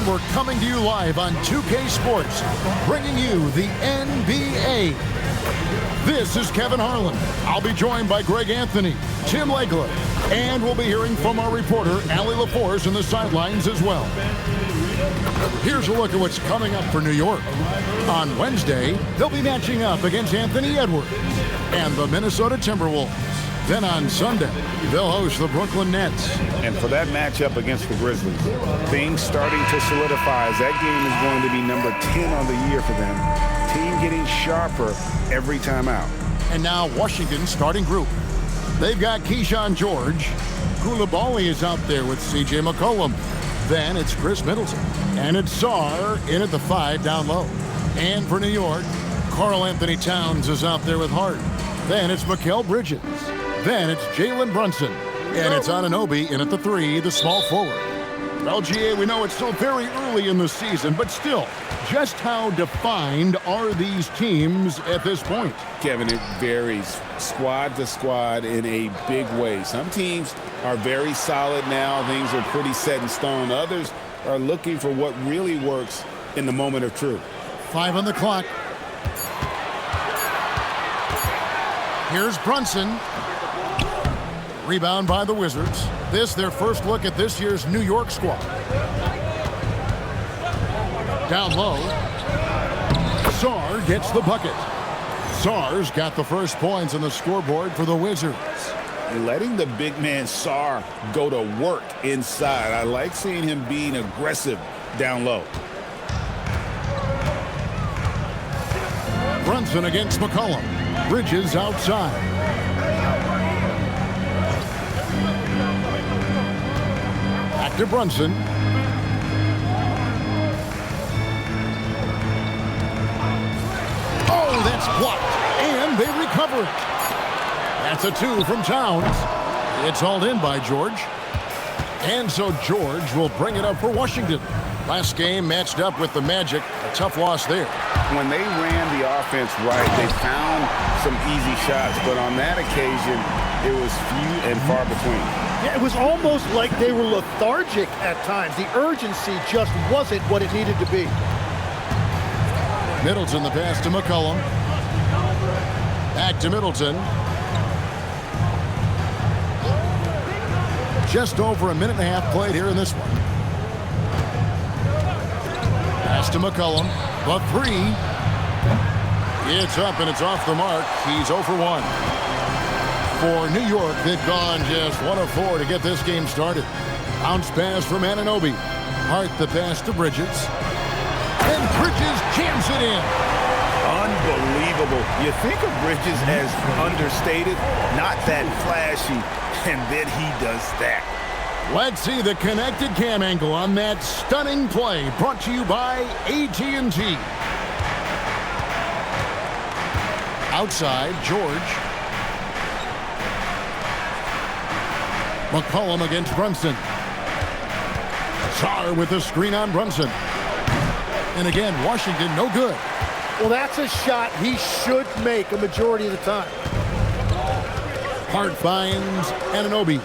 And we're coming to you live on 2K Sports, bringing you the NBA. This is Kevin Harlan. I'll be joined by Greg Anthony, Tim Legler, and we'll be hearing from our reporter, Allie LaForce, in the sidelines as well. Here's a look at what's coming up for New York. On Wednesday, they'll be matching up against Anthony Edwards and the Minnesota Timberwolves. Then on Sunday, they'll host the Brooklyn Nets. And for that matchup against the Grizzlies, things starting to solidify as that game is going to be number 10 on the year for them. Team getting sharper every time out. And now Washington's starting group. They've got Keyshawn George. Koulibaly is out there with C.J. McCollum. Then it's Chris Middleton. And it's Sarr in at the 5 down low. And for New York, Karl Anthony Towns is out there with Hart. Then it's Mikal Bridges. Then it's Jalen Brunson. And it's Anunoby in at the 3, the small forward. Well, GA, we know it's still very early in the season, but still, just how defined are these teams at this point? Kevin, it varies squad to squad in a big way. Some teams are very solid now. Things are pretty set in stone. Others are looking for what really works in the moment of truth. 5 on the clock. Here's Brunson. Rebound by the Wizards. This their first look at this year's New York squad. Down low. Sarr gets the bucket. Sarr's got the first points on the scoreboard for the Wizards. Letting the big man Sarr go to work inside. I like seeing him being aggressive down low. Brunson against McCollum. Bridges outside. Back to Brunson. Oh, that's blocked. And they recover it. That's a 2 from Towns. It's hauled in by George. And so George will bring it up for Washington. Last game matched up with the Magic. A tough loss there. When they ran the offense right, they found some easy shots. But on that occasion, it was few and far between. Yeah, it was almost like they were lethargic at times. The urgency just wasn't what it needed to be. Middleton the pass to McCollum. Back to Middleton. Just over a minute and a half played here in this one. Pass to McCollum. The 3. It's up and it's off the mark. He's 0 for 1. For New York, they've gone just 1 of 4 to get this game started. Bounce pass from Anunoby. Hart the pass to Bridges. And Bridges jams it in. Unbelievable. You think of Bridges as understated, not that flashy, and then he does that. Let's see the connected cam angle on that stunning play, brought to you by AT&T. Outside, George. McCollum against Brunson. Sarr with the screen on Brunson. And again, Washington no good. Well, that's a shot he should make a majority of the time. Hart finds Anunoby.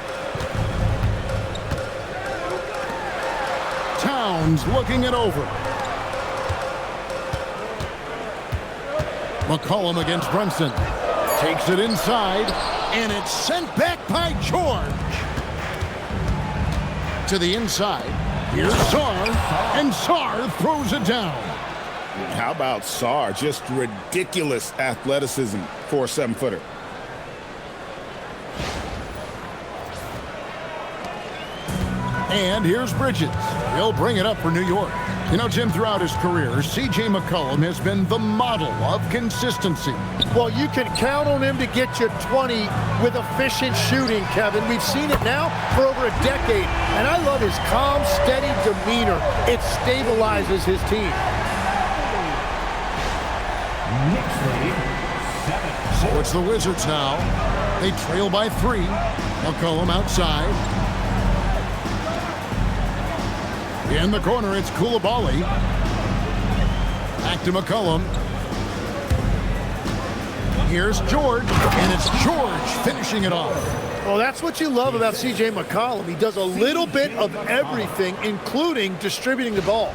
Towns looking it over. McCollum against Brunson. Takes it inside, and it's sent back by George. To the inside. Here's Sarr, and Sarr throws it down. How about Sarr? Just ridiculous athleticism for a 7-footer. And here's Bridges. He'll bring it up for New York. You know, Jim, throughout his career, C.J. McCollum has been the model of consistency. Well, you can count on him to get you 20 with efficient shooting, Kevin. We've seen it now for over a decade. And I love his calm, steady demeanor. It stabilizes his team. So it's the Wizards now. They trail by 3. McCollum outside. In the corner, it's Koulibaly. Back to McCollum. Here's George, and it's George finishing it off. Well, that's what you love about C.J. McCollum. He does a little bit of everything, including distributing the ball.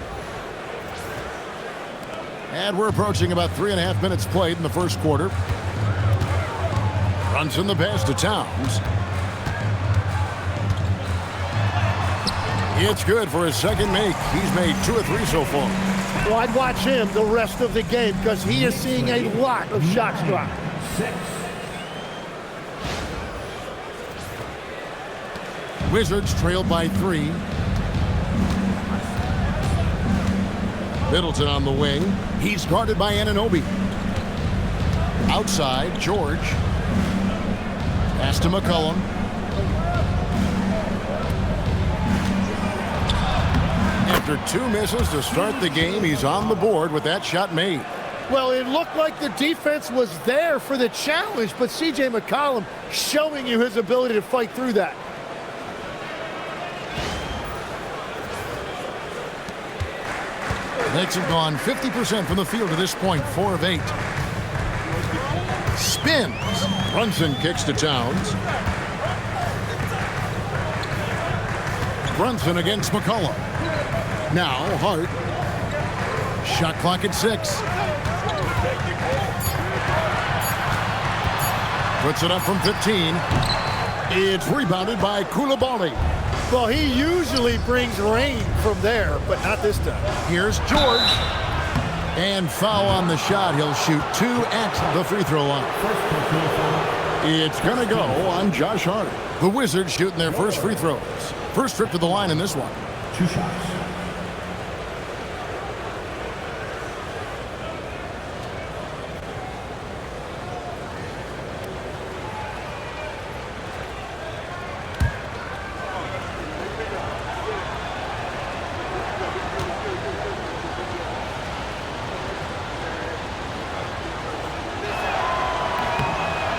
And we're approaching about 3.5 minutes played in the first quarter. Brunson the pass to Towns. It's good for his second make. He's made 2 or 3 so far. Well, I'd watch him the rest of the game because he is seeing a lot of shots drop. Wizards trail by 3. Middleton on the wing. He's guarded by Anunoby. Outside, George. Pass to McCollum. After 2 misses to start the game, he's on the board with that shot made. Well, it looked like the defense was there for the challenge, but C.J. McCollum showing you his ability to fight through that. Knicks have gone 50% from the field to this point, 4 of 8. Spins. Brunson kicks to Towns. Brunson against McCollum. Now Hart. Shot clock at 6. Puts it up from 15. It's rebounded by Koulibaly. Well, he usually brings rain from there, but not this time. Here's George. And foul on the shot. He'll shoot 2 at the free throw line. It's going to go on Josh Hart. The Wizards shooting their first free throws. First trip to the line in this one. 2 shots.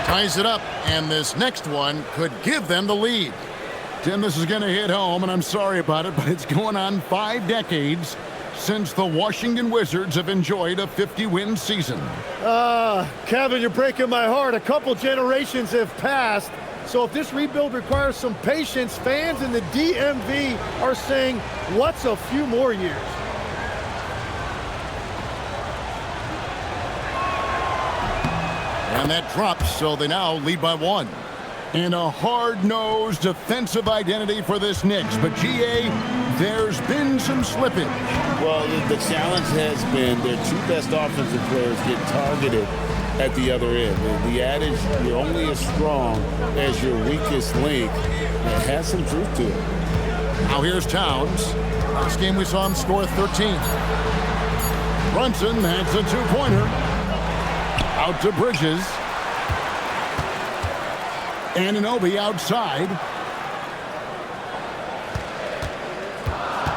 Ties it up, and this next one could give them the lead. Tim, this is going to hit home, and I'm sorry about it, but it's going on 5 decades since the Washington Wizards have enjoyed a 50-win season. Kevin, you're breaking my heart. A couple generations have passed. So if this rebuild requires some patience, fans in the DMV are saying, what's a few more years? And that drops, so they now lead by 1. And a hard-nosed defensive identity for this Knicks. But, G.A., there's been some slippage. Well, the challenge has been their 2 best offensive players get targeted at the other end. The adage, you're only as strong as your weakest link, it has some truth to it. Now here's Towns. Last game we saw him score 13. Brunson has a 2-pointer. Out to Bridges. Anunoby outside.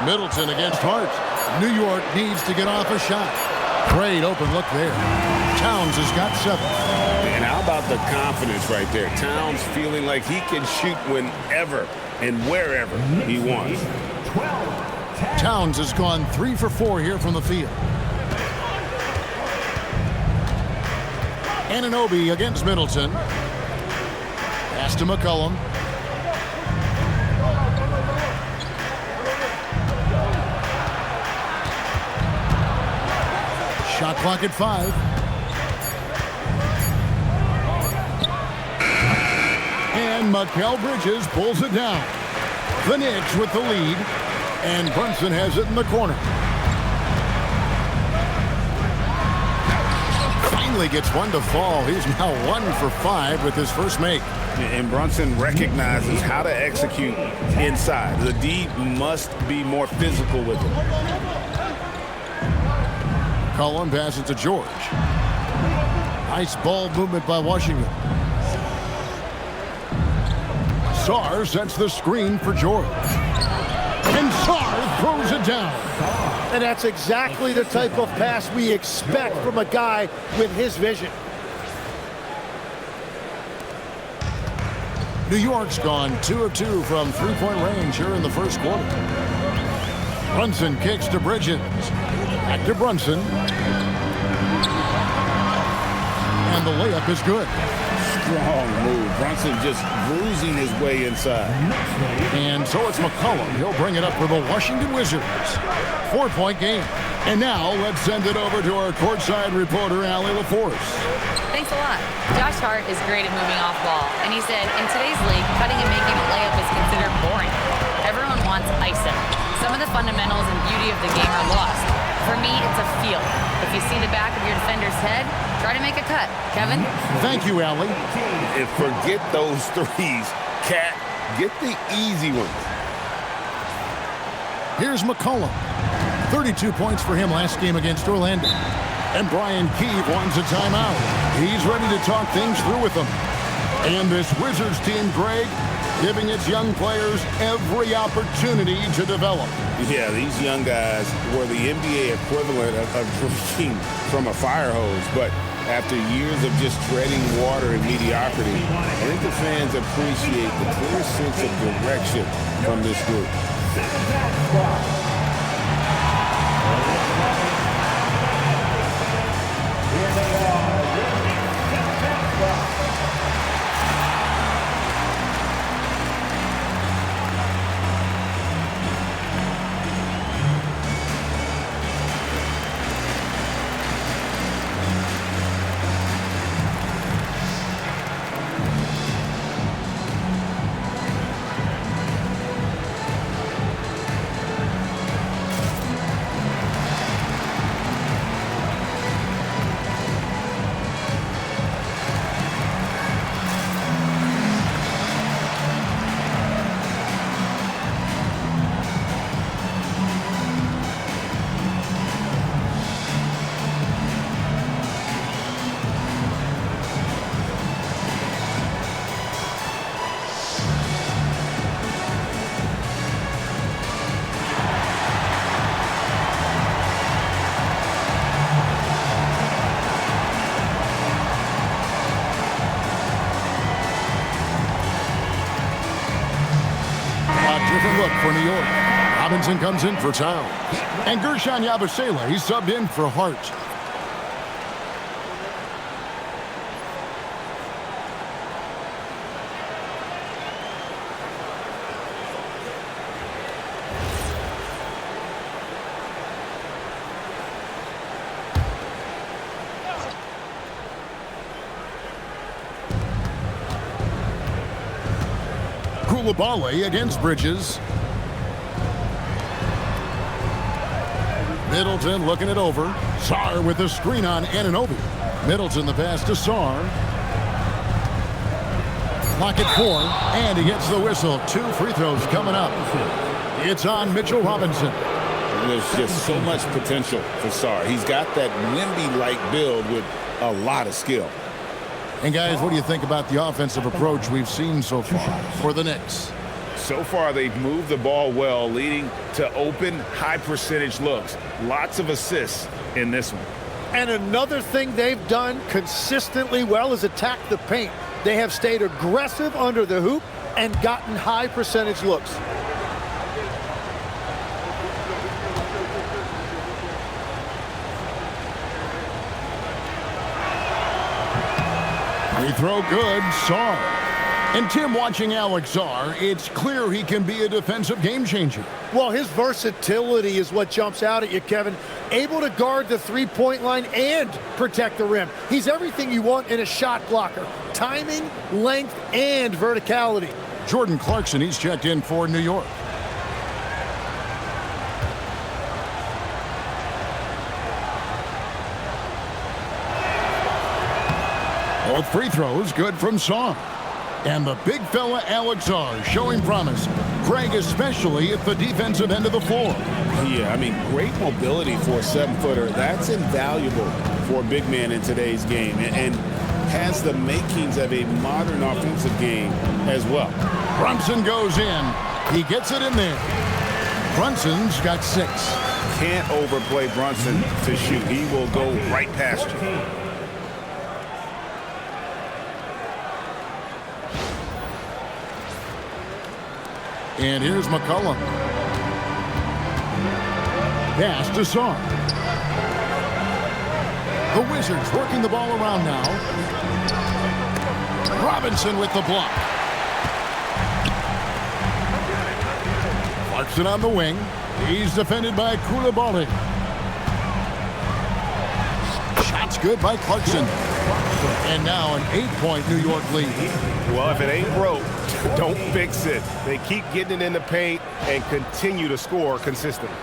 Middleton against Hart. New York needs to get off a shot. Great open look there. Towns has got 7. And how about the confidence right there? Towns feeling like he can shoot whenever and wherever he wants. 12. Towns has gone 3 for 4 here from the field. Anunoby against Middleton. Pass to McCollum. Shot clock at 5. And Mikal Bridges pulls it down. The Knicks with the lead. And Brunson has it in the corner. Finally gets one to fall. He's now 1 for 5 with his first make. And Brunson recognizes how to execute inside. The D must be more physical with it. Cullen passes to George. Nice ball movement by Washington. Sarr sets the screen for George. And Sarr throws it down. And that's exactly the type of pass we expect from a guy with his vision. New York's gone 2 of 2 from 3-point range here in the first quarter. Brunson kicks to Bridges. Back to Brunson. And the layup is good. Strong move. Brunson just bruising his way inside. And so it's McCollum. He'll bring it up for the Washington Wizards. 4-point game. And now let's send it over to our courtside reporter, Allie LaForce. Thanks a lot. Josh Hart is great at moving off ball, and he said, in today's league, cutting and making a layup is considered boring. Everyone wants ISO. Some of the fundamentals and beauty of the game are lost. For me, it's a feel. If you see the back of your defender's head, try to make a cut. Kevin? Thank you, Allie. And forget those threes. Cat, get the easy ones. Here's McCollum. 32 points for him last game against Orlando. And Brian Keefe wants a timeout. He's ready to talk things through with them. And this Wizards team, Greg, giving its young players every opportunity to develop. Yeah, these young guys were the NBA equivalent of drinking from a fire hose. But after years of just treading water and mediocrity, I think the fans appreciate the clear sense of direction from this group. Different look for New York. Robinson comes in for Towns. And Gershon Yabusele, he's subbed in for Hart. Koulibaly against Bridges. Middleton looking it over. Sarr with the screen on Anunoby. Middleton the pass to Sarr. Lock it 4, and he gets the whistle. 2 free throws coming up. It's on Mitchell Robinson. There's just so much potential for Sarr. He's got that Wemby-like build with a lot of skill. And guys, what do you think about the offensive approach we've seen so far for the Knicks? So far, they've moved the ball well, leading to open, high-percentage looks. Lots of assists in this one. And another thing they've done consistently well is attack the paint. They have stayed aggressive under the hoop and gotten high-percentage looks. Free throw good, Sarr. And Tim, watching Alex Sarr, it's clear he can be a defensive game changer. Well, his versatility is what jumps out at you, Kevin. Able to guard the three-point line and protect the rim. He's everything you want in a shot blocker. Timing, length, and verticality. Jordan Clarkson, he's checked in for New York. Both free throws good from Sarr. And the big fella Alex Sarr showing promise. Greg, especially at the defensive end of the floor. Yeah, I mean, great mobility for a 7-footer. That's invaluable for a big man in today's game, and has the makings of a modern offensive game as well. Brunson goes in. He gets it in there. Brunson's got 6. Can't overplay Brunson to shoot. He will go right past you. And here's McCollum. Pass to Sarr. The Wizards working the ball around now. Robinson with the block. Clarkson on the wing. He's defended by Koulibaly. Shots good by Clarkson. And now an 8-point New York lead. Well, if it ain't broke, don't fix it. They keep getting it in the paint and continue to score consistently.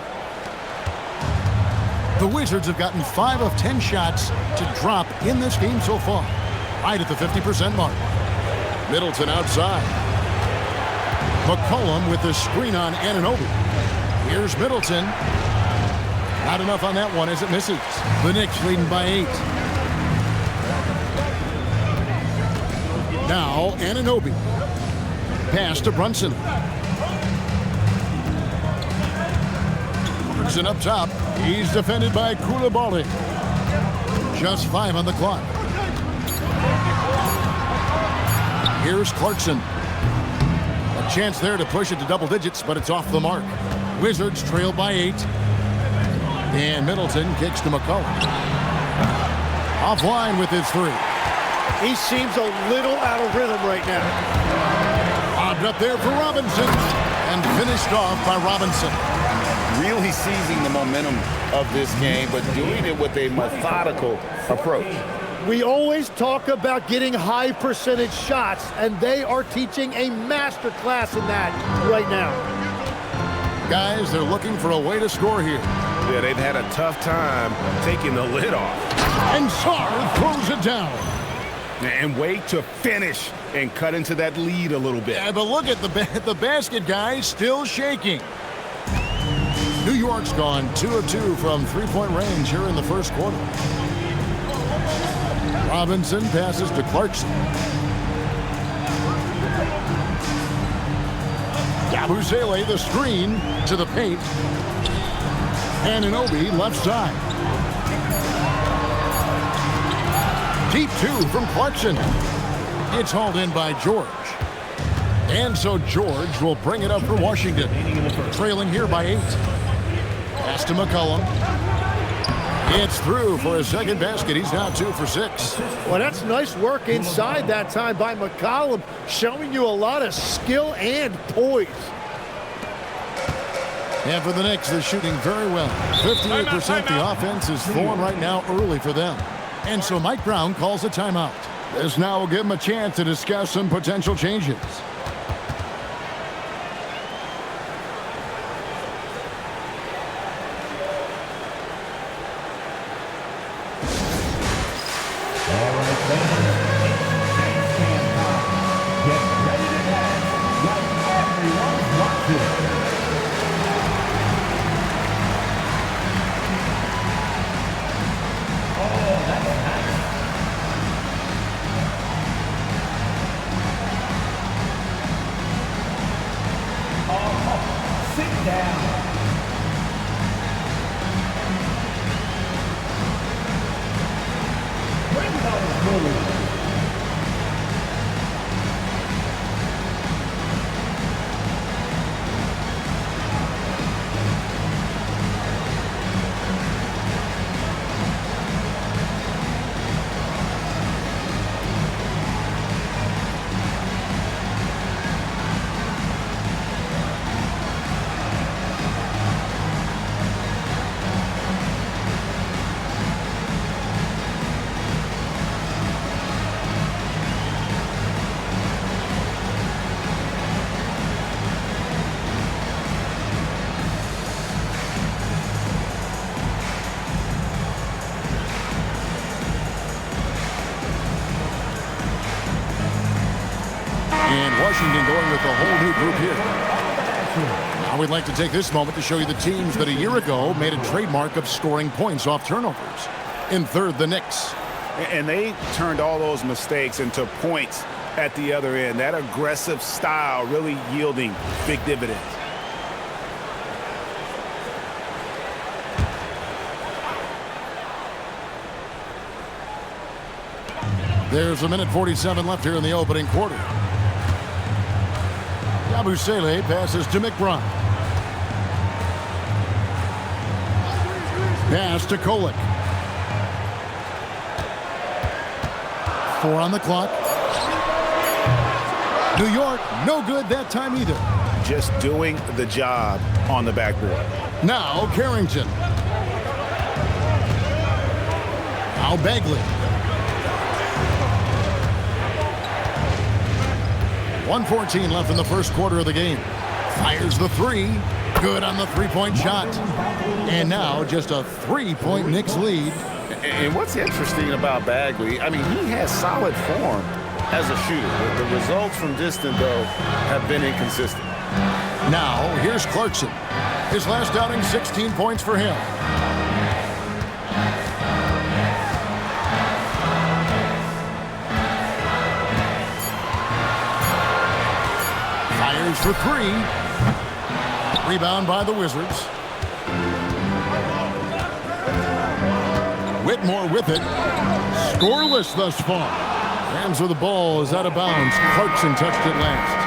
The Wizards have gotten 5 of 10 shots to drop in this game so far. Right at the 50% mark. Middleton outside. McCollum with the screen on Anunoby. Here's Middleton. Not enough on that one as it misses. The Knicks leading by 8. Now Anunoby. Pass to Brunson. Brunson up top. He's defended by Koulibaly. Just 5 on the clock. Here's Clarkson. A chance there to push it to double digits, but it's off the mark. Wizards trail by 8. And Middleton kicks to McCollum. Offline with his 3. He seems a little out of rhythm right now. Lobbed up there for Robinson. And finished off by Robinson. Really seizing the momentum of this game, but doing it with a methodical approach. We always talk about getting high percentage shots, and they are teaching a master class in that right now. Guys, they're looking for a way to score here. Yeah, they've had a tough time taking the lid off. And Sarr throws it down. And wait to finish and cut into that lead a little bit. Yeah, but look at the basket, guys, still shaking. New York's gone 2 of 2 from 3-point range here in the first quarter. Robinson passes to Clarkson. Yabusele the screen to the paint. Anunoby left side. Deep 2 from Clarkson. It's hauled in by George. And so George will bring it up for Washington. Trailing here by 8. Pass to McCollum. It's through for his second basket. He's now 2 for 6. Well, that's nice work inside that time by McCollum, showing you a lot of skill and poise. And for the Knicks, they're shooting very well. 58%. The offense is flowing right now early for them. And so Mike Brown calls a timeout. This now will give him a chance to discuss some potential changes. Washington going with a whole new group here. Now we'd like to take this moment to show you the teams that a year ago made a trademark of scoring points off turnovers. In third, the Knicks. And they turned all those mistakes into points at the other end. That aggressive style really yielding big dividends. There's a minute 47 left here in the opening quarter. Yabusele passes to McBride. Pass to Kolek. 4 on the clock. New York, no good that time either. Just doing the job on the backboard. Now Carrington. Now Bagley. 1:14 left in the first quarter of the game. Fires the three. Good on the three-point shot. And now just a 3-point Knicks lead. And what's interesting about Bagley, I mean, he has solid form as a shooter. The results from distance, though, have been inconsistent. Now, here's Clarkson. His last outing, 16 points for him. Fires for three. Rebound by the Wizards. Whitmore with it. Scoreless thus far. Rams with the ball is out of bounds. Clarkson touched it last.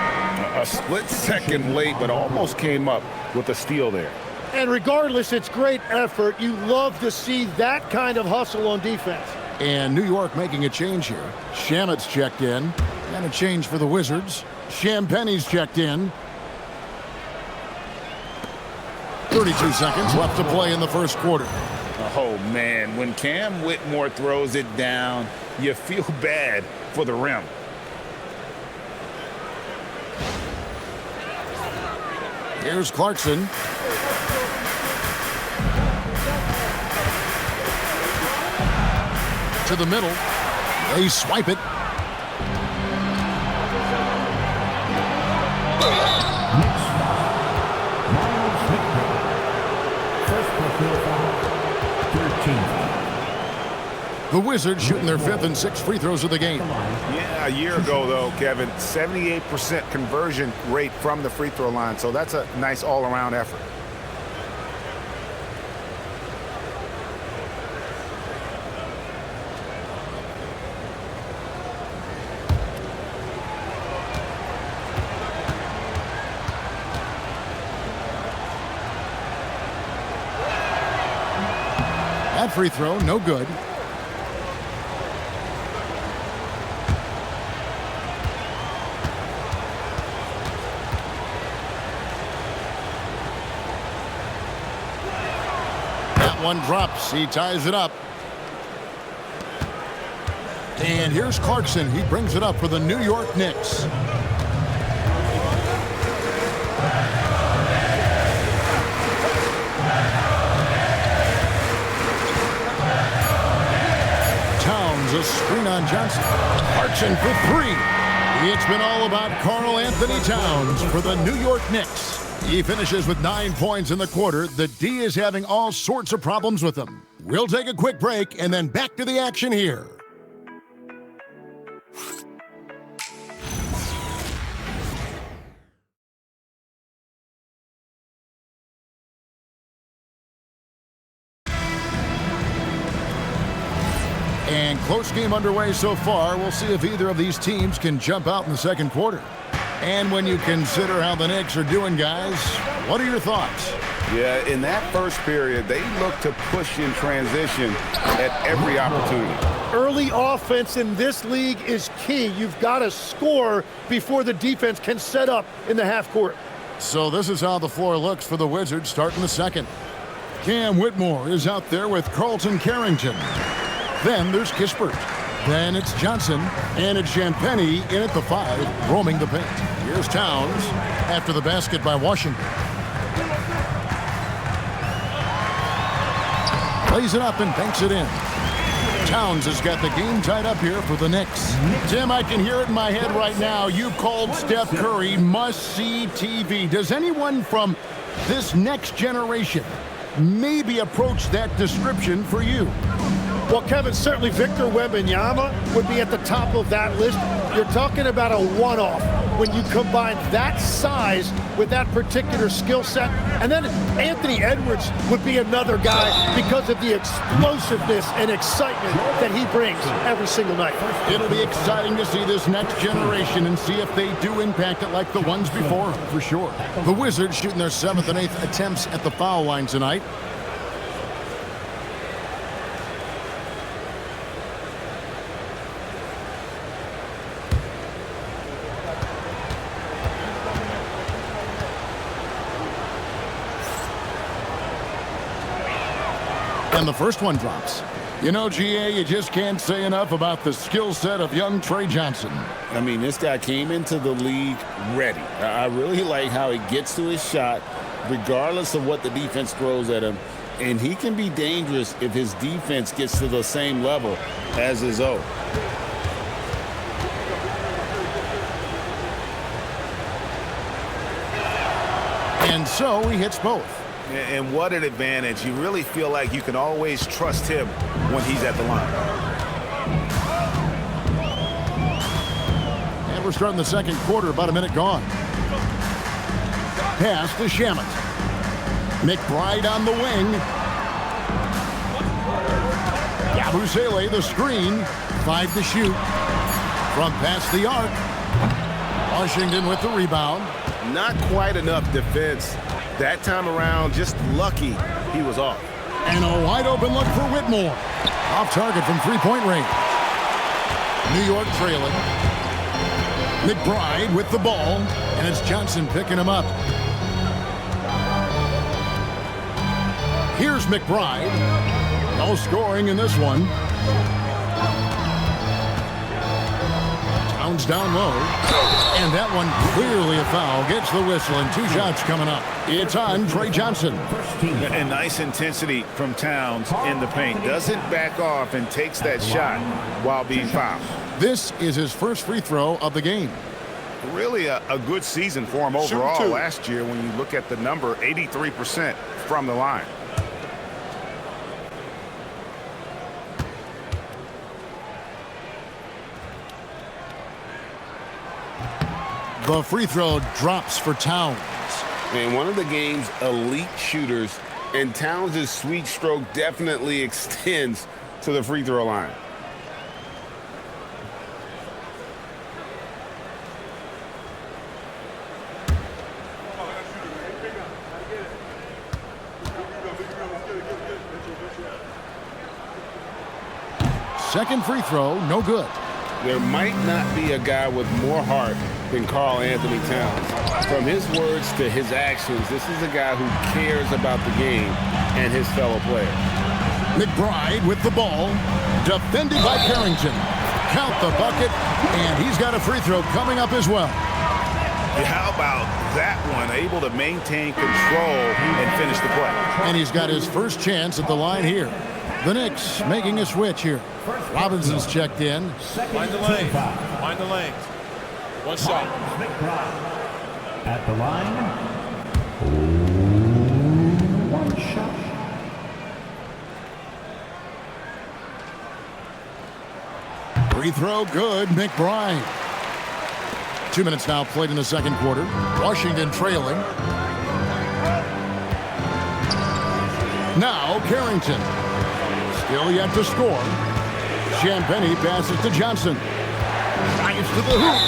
A split second late, but almost came up with a steal there. And regardless, it's great effort. You love to see that kind of hustle on defense. And New York making a change here. Shamet's checked in. And a change for the Wizards. Champagne's checked in. 32 seconds left to play in the first quarter. Oh, man, when Cam Whitmore throws it down, you feel bad for the rim. Here's Clarkson. To the middle. They swipe it. The Wizards shooting their 5th and 6th free throws of the game. Yeah, a year ago, though, Kevin, 78% conversion rate from the free throw line. So that's a nice all-around effort. That free throw, no good. One drops. He ties it up. And here's Clarkson. He brings it up for the New York Knicks. Towns, a screen on Johnson. Clarkson for three. It's been all about Karl Anthony Towns for the New York Knicks. He finishes with 9 points in the quarter. The D is having all sorts of problems with him. We'll take a quick break and then back to the action here. And close game underway so far. We'll see if either of these teams can jump out in the second quarter. And when you consider how the Knicks are doing, guys, what are your thoughts? Yeah, in that first period, they look to push in transition at every opportunity. Early offense in this league is key. You've got to score before the defense can set up in the half court. So this is how the floor looks for the Wizards starting the second. Cam Whitmore is out there with Carlton Carrington. Then there's Kispert. Then it's Johnson, and it's Champagnie in at the 5, roaming the paint. Here's Towns after the basket by Washington. Plays it up and banks it in. Towns has got the game tied up here for the Knicks. Tim, I can hear it in my head right now. You called Steph Curry must-see TV. Does anyone from this next generation maybe approach that description for you? Well, Kevin, certainly Victor Wembanyama would be at the top of that list. You're talking about a one-off when you combine that size with that particular skill set. And then Anthony Edwards would be another guy because of the explosiveness and excitement that he brings every single night. It'll be exciting to see this next generation and see if they do impact it like the ones before, for sure. The Wizards shooting their 7th and 8th attempts at the foul line tonight. And the first one drops. You know, GA, you just can't say enough about the skill set of young Trey Johnson. I mean, this guy came into the league ready. I really like how he gets to his shot, regardless of what the defense throws at him. And he can be dangerous if his defense gets to the same level as his own. And so he hits both. And what an advantage. You really feel like you can always trust him when he's at the line. And we're starting the second quarter, about a minute gone. Pass to Shamet. McBride on the wing. Yabusele the screen. 5 to shoot. From past the arc. Washington with the rebound. Not quite enough defense. That time around, just lucky he was off. And a wide open look for Whitmore. Off target from three-point range. New York trailing. McBride with the ball. And it's Johnson picking him up. Here's McBride. No scoring in this one. Towns down low. And that one clearly a foul. Gets the whistle and 2 shots coming up. It's on Trey Johnson. And nice intensity from Towns in the paint. Doesn't back off and takes that shot while being fouled. This is his first free throw of the game. Really a good season for him overall last year when you look at the number, 83% from the line. The free throw drops for Towns. And one of the game's elite shooters, and Towns' sweet stroke definitely extends to the free throw line. Second free throw, no good. There might not be a guy with more heart than Karl Anthony Towns. From his words to his actions, this is a guy who cares about the game and his fellow players. McBride with the ball, defended by Carrington. Count the bucket, and he's got a free throw coming up as well. How about that one? Able to maintain control and finish the play. And he's got his first chance at the line here. The Knicks making a switch here. Robinson's checked in. Find the lane. Find the lane. One shot. At the line. 1 shot. Free throw good, McBride. 2 minutes now played in the second quarter. Washington trailing. Now Carrington. Still yet to score. Champagnie passes to Johnson. Drives to the hoop.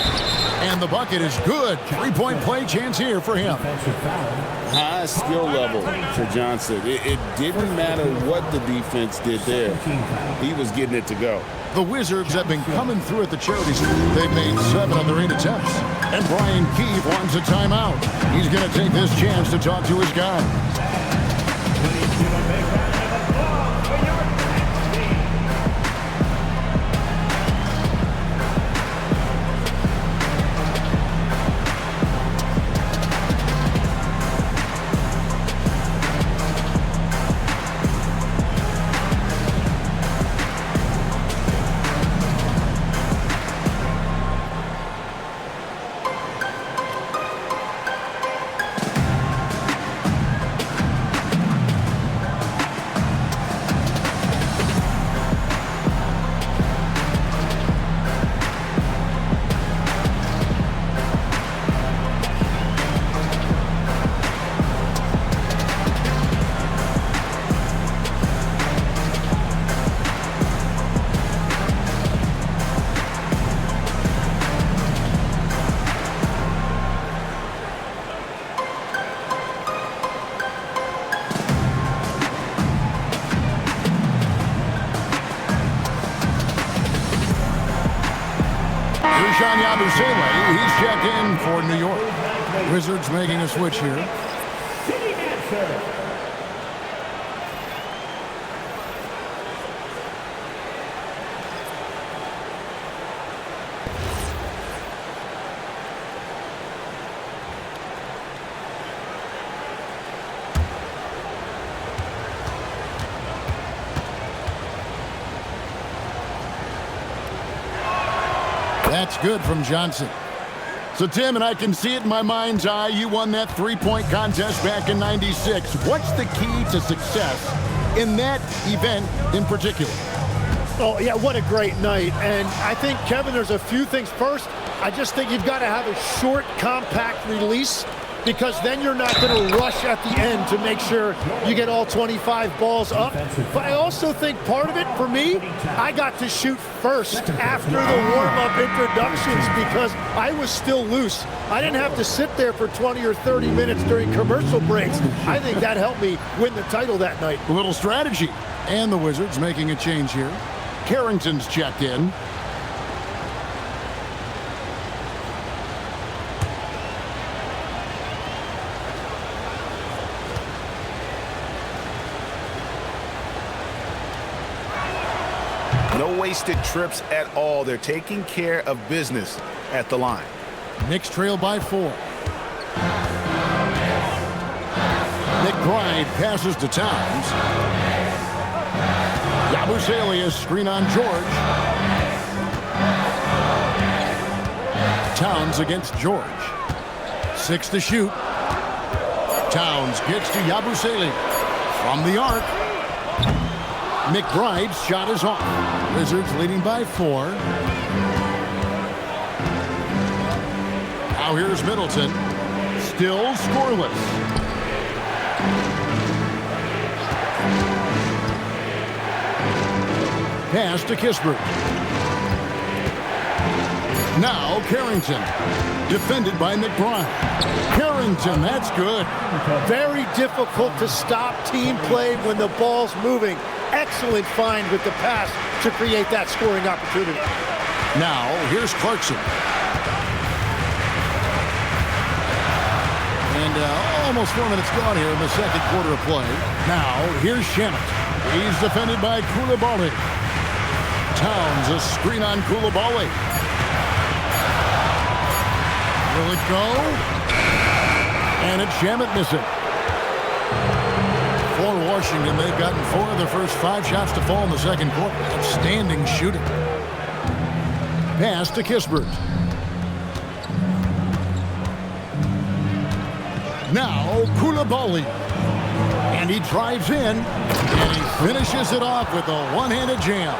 And the bucket is good. 3-point play chance here for him. High skill level for Johnson. It didn't matter what the defense did there. He was getting it to go. The Wizards have been coming through at the charities. They've made 7 of their 8 attempts. And Brian Keefe wants a timeout. He's going to take this chance to talk to his guy. Yabusele, he's checked in for New York. Wizards making a switch here. That's good from Johnson. So, Tim, and I can see it in my mind's eye, you won that three-point contest back in '96. What's the key to success in that event in particular? Oh, yeah, what a great night. And I think, Kevin, there's a few things. First, I just think you've got to have a short, compact release, because then you're not going to rush at the end to make sure you get all 25 balls up. But I also think part of it, for me, I got to shoot first after the warm-up introductions because I was still loose. I didn't have to sit there for 20 or 30 minutes during commercial breaks. I think that helped me win the title that night. A little strategy. And the Wizards making a change here. Carrington's checked in. No wasted trips at all. They're taking care of business at the line. Knicks trail by 4. McBride passes to Towns. Yabusele screen on George. Towns against George. 6 to shoot. Towns gets to Yabusele from the arc. McBride's shot is off. Wizards leading by 4. Now here's Middleton. Still scoreless. Pass to Kispert. Now Carrington. Defended by McBride. Carrington, that's good. Very difficult to stop team play when the ball's moving. Excellent find with the pass to create that scoring opportunity. Now, here's Clarkson. And almost 4 minutes gone here in the second quarter of play. Now, here's Shamet. He's defended by Koulibaly. Towns, a screen on Koulibaly. Will it go? And it's Shamet missing. For Washington, they've gotten 4 of their first 5 shots to fall in the second quarter. Outstanding shooting. Pass to Kispert. Now Koulibaly. And he drives in. And he finishes it off with a one-handed jam.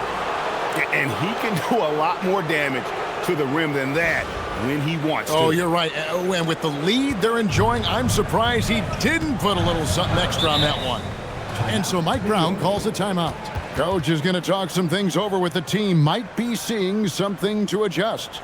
And he can do a lot more damage to the rim than that when he wants to. Oh, you're right. And with the lead they're enjoying, I'm surprised he didn't put a little something extra on that one. And so Mike Brown calls a timeout. Coach is going to talk some things over with the team. Might be seeing something to adjust.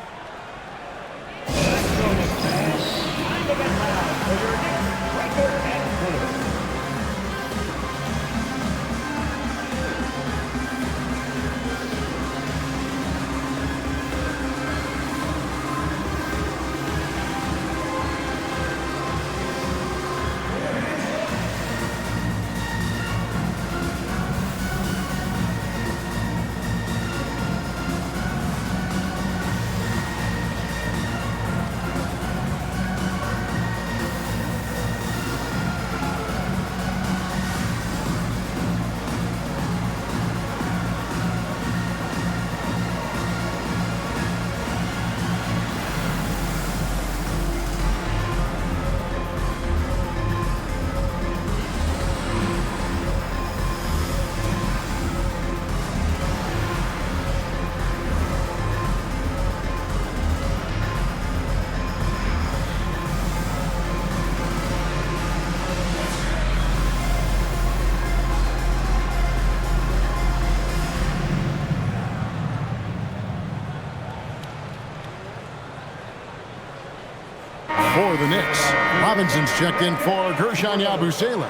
For the Knicks, Robinson's checked in for Gershon Yabusele.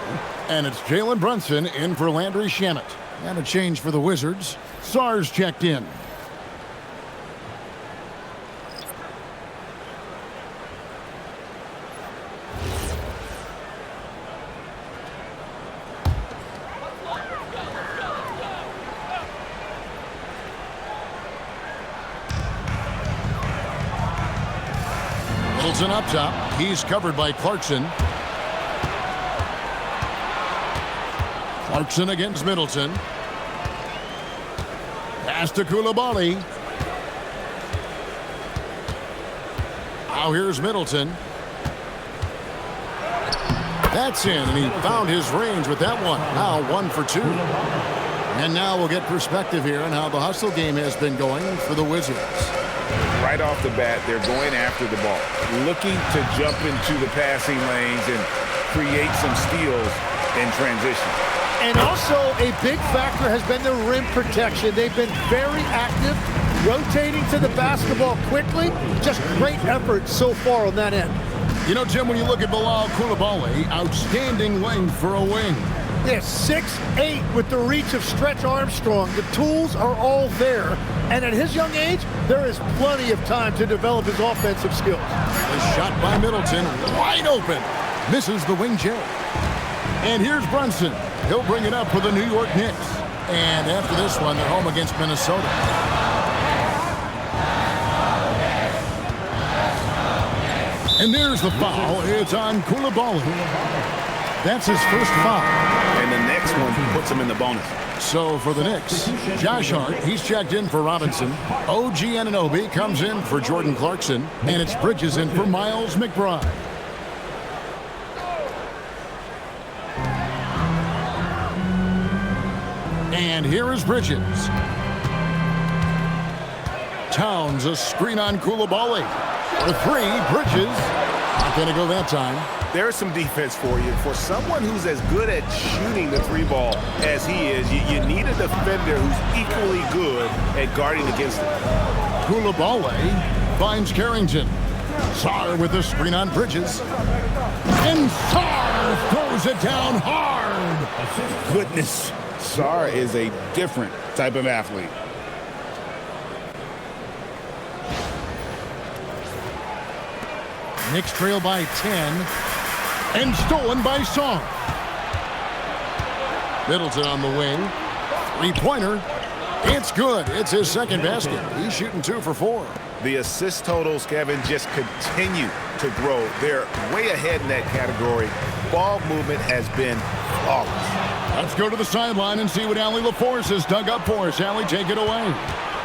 And it's Jalen Brunson in for Landry Shamet. And a change for the Wizards. Sarr's checked in. Middleton up top. He's covered by Clarkson. Clarkson against Middleton. Pass to Koulibaly. Now here's Middleton. That's in, and he found his range with that one. Now 1 for 2. And now we'll get perspective here on how the hustle game has been going for the Wizards. Right off the bat, they're going after the ball, looking to jump into the passing lanes and create some steals in transition. And also a big factor has been the rim protection. They've been very active, rotating to the basketball quickly. Just great effort so far on that end. You know, Jim, when you look at Bilal Coulibaly, outstanding length for a wing. Yeah, 6'8" with the reach of Stretch Armstrong. The tools are all there. And at his young age, there is plenty of time to develop his offensive skills. A shot by Middleton, wide open. Misses the wing J. And here's Brunson. He'll bring it up for the New York Knicks. And after this one, they're home against Minnesota. And there's the foul. It's on Coulibaly. That's his first foul. And the next one puts him in the bonus. So for the Knicks, Josh Hart, he's checked in for Robinson. OG Anunoby comes in for Jordan Clarkson. And it's Bridges in for Miles McBride. And here is Bridges. Towns, a screen on Coulibaly. For 3, Bridges. Not going to go that time. There's some defense for you. For someone who's as good at shooting the 3 ball as he is, you need a defender who's equally good at guarding against it. Coulibaly finds Carrington. Sarr with the screen on Bridges. And Sarr throws it down hard. Goodness, Sarr is a different type of athlete. Knicks trail by 10. And stolen by Song. Middleton on the wing. 3-pointer. It's good. It's his second basket. He's shooting 2 for 4. The assist totals, Kevin, just continue to grow. They're way ahead in that category. Ball movement has been flawless. Let's go to the sideline and see what Allie LaForce has dug up for us. Allie, take it away.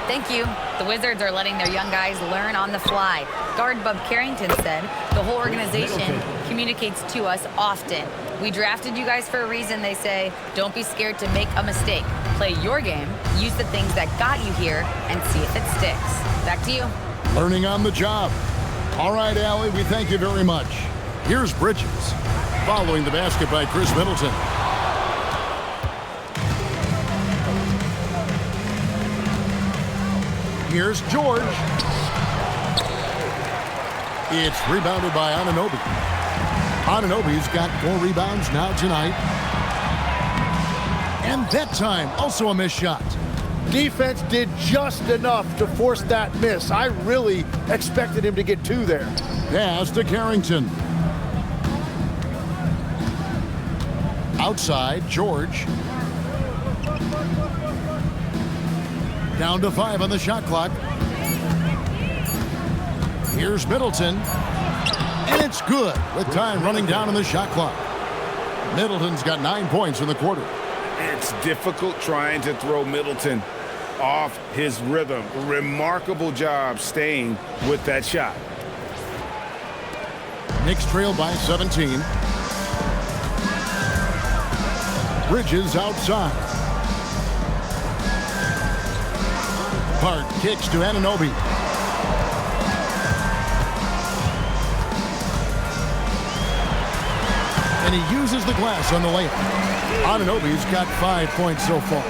Thank you. The Wizards are letting their young guys learn on the fly. Guard Bub Carrington said, the whole organization communicates to us often. We drafted you guys for a reason, they say. Don't be scared to make a mistake. Play your game, use the things that got you here, and see if it sticks. Back to you. Learning on the job. All right, Allie, we thank you very much. Here's Bridges. Following the basket by Chris Middleton. Here's George. It's rebounded by Anunoby. Anunoby's got 4 rebounds now tonight. And that time, also a missed shot. Defense did just enough to force that miss. I really expected him to get 2 there. Pass to Carrington. Outside, George. Down to 5 on the shot clock. Here's Middleton. And it's good with time running down on the shot clock. Middleton's got 9 points in the quarter. It's difficult trying to throw Middleton off his rhythm. Remarkable job staying with that shot. Knicks trail by 17. Bridges outside. Hart kicks to Anunoby. And he uses the glass on the layup. Anunoby's got 5 points so far.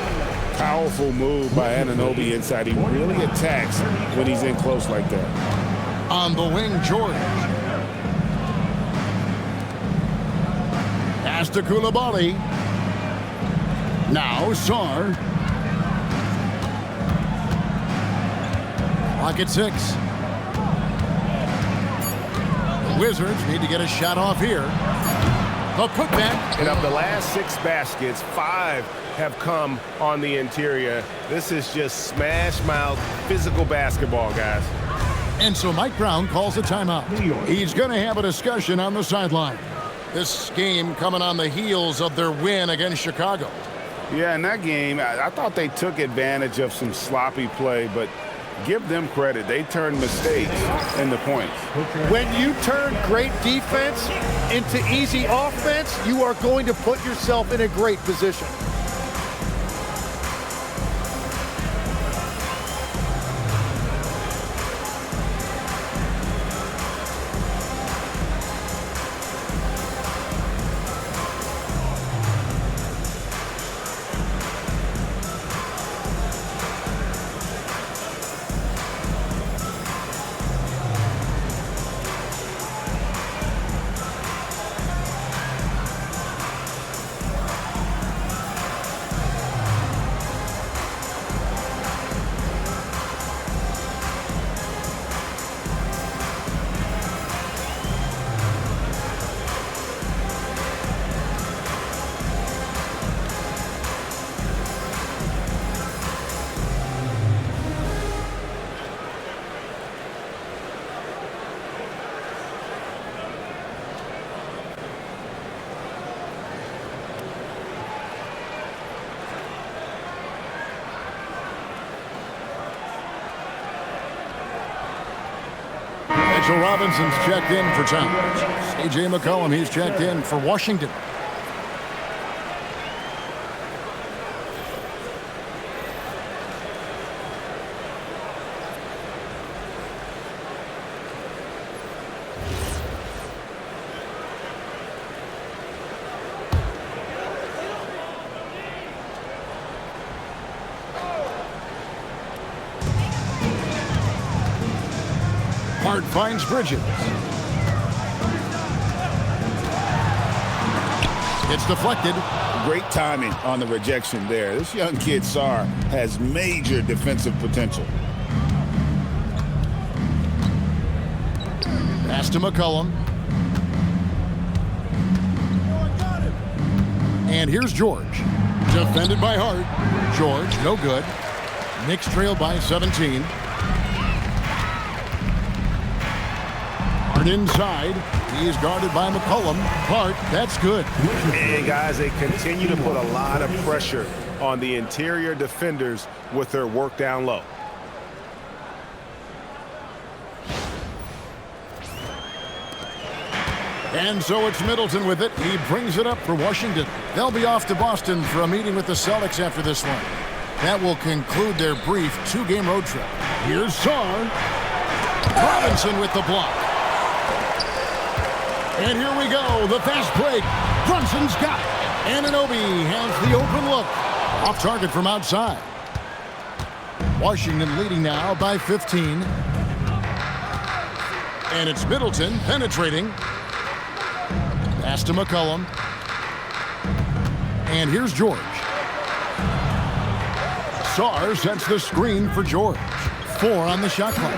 Powerful move by Anunoby inside. He really attacks when he's in close like that. On the wing, George. Pass to Coulibaly. Now Sarr. Clock at 6. The Wizards need to get a shot off here. The putback. And of the last 6 baskets, 5 have come on the interior. This is just smash mouth physical basketball, guys. And so Mike Brown calls a timeout. He's going to have a discussion on the sideline. This game coming on the heels of their win against Chicago. Yeah, in that game, I thought they took advantage of some sloppy play, but Give them credit. They turned mistakes into points. When you turn great defense into easy offense, you are going to put yourself in a great position. Mitchell Robinson's checked in for challenge. C.J. McCollum, he's checked in for Washington. Hart finds Bridges. It's deflected. Great timing on the rejection there. This young kid, Sarr, has major defensive potential. Pass to McCollum. And here's George. Defended by Hart. George, no good. Knicks trail by 17. Hart inside. He is guarded by McCollum. Hart, that's good. And guys, they continue to put a lot of pressure on the interior defenders with their work down low. And so it's Middleton with it. He brings it up for Washington. They'll be off to Boston for a meeting with the Celtics after this one. That will conclude their brief two-game road trip. Here's Sarr. Robinson with the block. And here we go, the fast break. Brunson's got it. Anunoby has the open look. Off target from outside. Washington leading now by 15. And it's Middleton penetrating. Pass to McCollum. And here's George. Sarr sets the screen for George. 4 on the shot clock.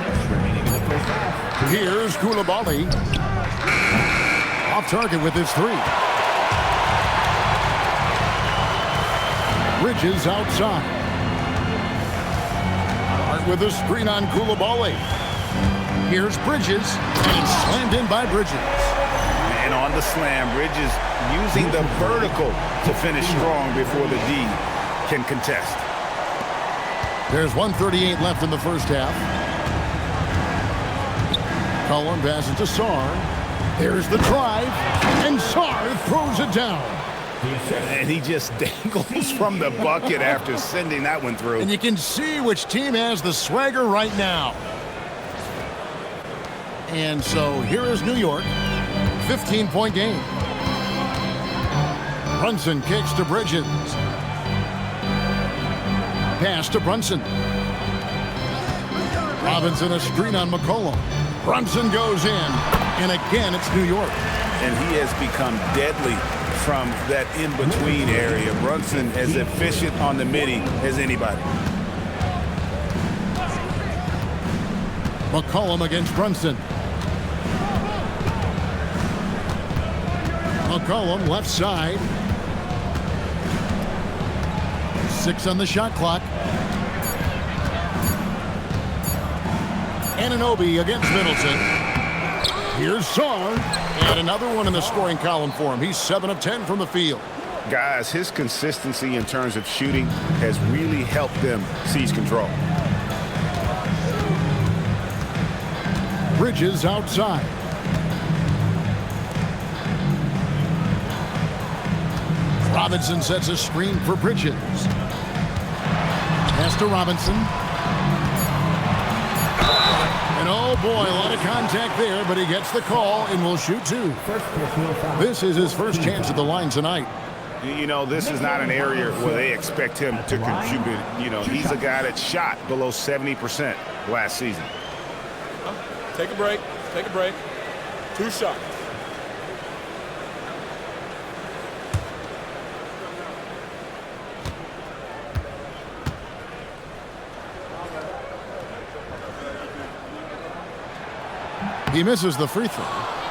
Here's Koulibaly. Off target with his 3. Bridges outside. Hart with a screen on Koulibaly. Here's Bridges. And slammed in by Bridges. And on the slam, Bridges using the vertical to finish strong before the D can contest. There's 1:38 left in the first half. Cullen passes to Sarr. There's the drive, and Sarr throws it down. And he just dangles from the bucket after sending that one through. And you can see which team has the swagger right now. And so here is New York. 15-point game. Brunson kicks to Bridges. Pass to Brunson. Robinson a screen on McCollum. Brunson goes in. And again, it's New York. And he has become deadly from that in-between area. Brunson as efficient on the midi as anybody. McCollum against Brunson. McCollum left side. 6 on the shot clock. Anunoby against Middleton. Here's Sarr. And another one in the scoring column for him. He's 7 of 10 from the field. Guys, his consistency in terms of shooting has really helped them seize control. Bridges outside. Robinson sets a screen for Bridges. Pass to Robinson. And oh boy, a lot of contact there, but he gets the call and will shoot two. This is his first chance at the line tonight. You know, this is not an area where they expect him to contribute. You know, he's a guy that shot below 70% last season. Take a break. Take a break. 2 shots. He misses the free throw.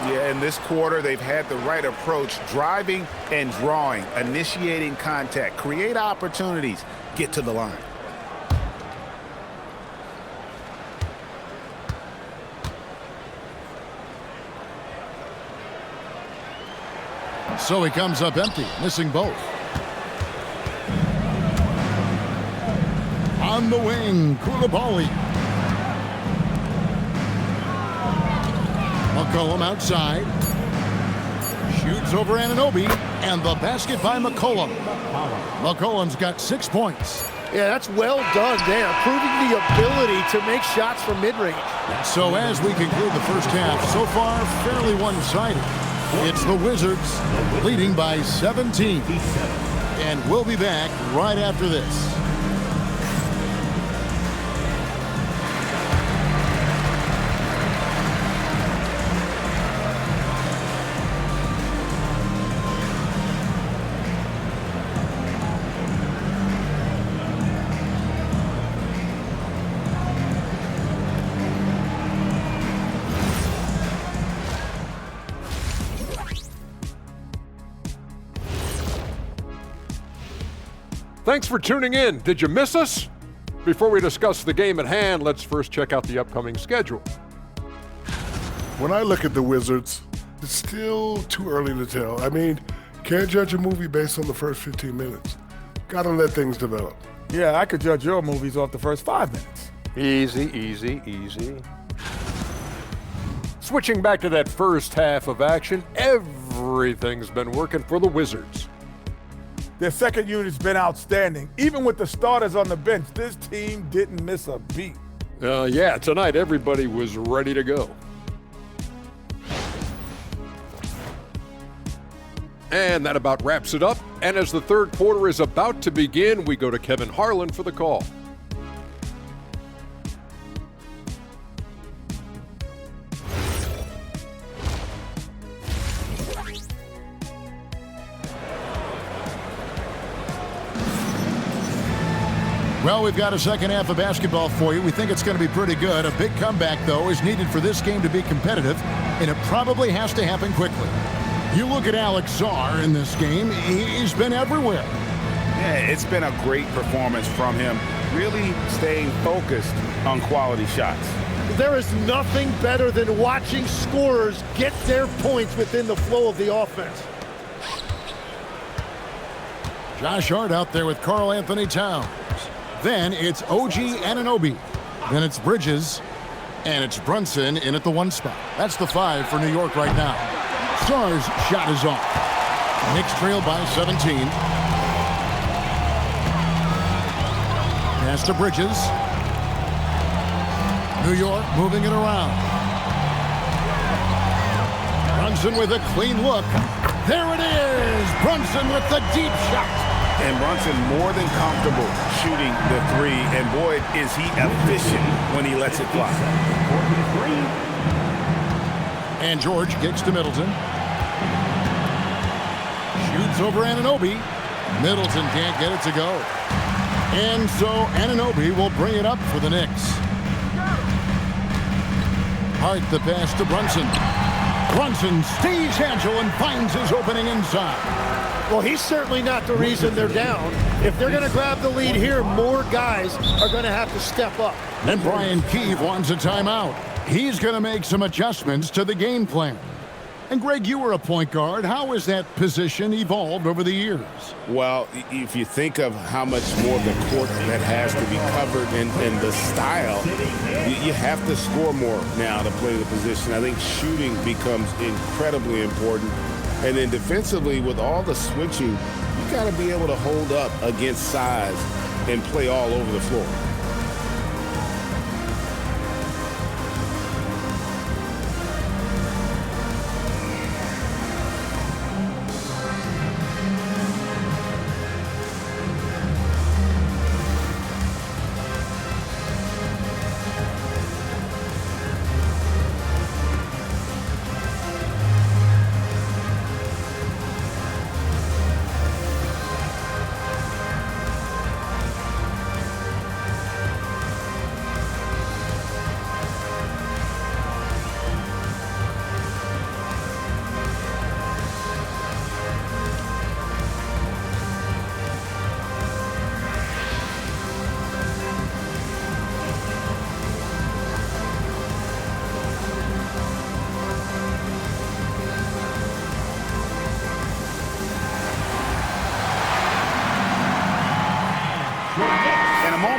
Yeah, in this quarter, they've had the right approach, driving and drawing, initiating contact, create opportunities, get to the line. So he comes up empty, missing both. On the wing, Koulibaly. McCollum outside. Shoots over Anunoby, and the basket by McCollum. McCollum's got 6 points. Yeah, that's well done there, proving the ability to make shots from mid-range. So as we conclude the first half, so far fairly one-sided. It's the Wizards leading by 17. And we'll be back right after this. Thanks for tuning in. Did you miss us? Before we discuss the game at hand, let's first check out the upcoming schedule. When I look at the Wizards, it's still too early to tell. I mean, can't judge a movie based on the first 15 minutes. Gotta let things develop. Yeah, I could judge your movies off the first 5 minutes. Easy, easy, easy. Switching back to that first half of action, everything's been working for the Wizards. Their second unit's been outstanding. Even with the starters on the bench, this team didn't miss a beat. Yeah, tonight everybody was ready to go. And that about wraps it up. And as the third quarter is about to begin, we go to Kevin Harlan for the call. Well, we've got a second half of basketball for you. We think it's going to be pretty good. A big comeback, though, is needed for this game to be competitive, and it probably has to happen quickly. You look at Alex Sarr in this game, he's been everywhere. Yeah, it's been a great performance from him, really staying focused on quality shots. There is nothing better than watching scorers get their points within the flow of the offense. Josh Hart out there with Karl Anthony Towns. Then it's OG Anunoby. Then it's Bridges. And it's Brunson in at the 1 spot. That's the 5 for New York right now. Sarr's shot is off. Knicks trail by 17. Pass to Bridges. New York moving it around. Brunson with a clean look. There it is! Brunson with the deep shot. And Brunson more than comfortable shooting the 3, and boy, is he efficient when he lets it fly. And George kicks to Middleton. Shoots over Anunoby. Middleton can't get it to go. And so Anunoby will bring it up for the Knicks. Hart the pass to Brunson. Brunson stays agile and finds his opening inside. Well, he's certainly not the reason they're down. If they're going to grab the lead here, more guys are going to have to step up. And Brian Keefe wants a timeout. He's going to make some adjustments to the game plan. And Greg, you were a point guard. How has that position evolved over the years? Well, if you think of how much more of the court that has to be covered and the style, you have to score more now to play the position. I think shooting becomes incredibly important. And then defensively, with all the switching, you got to be able to hold up against size and play all over the floor.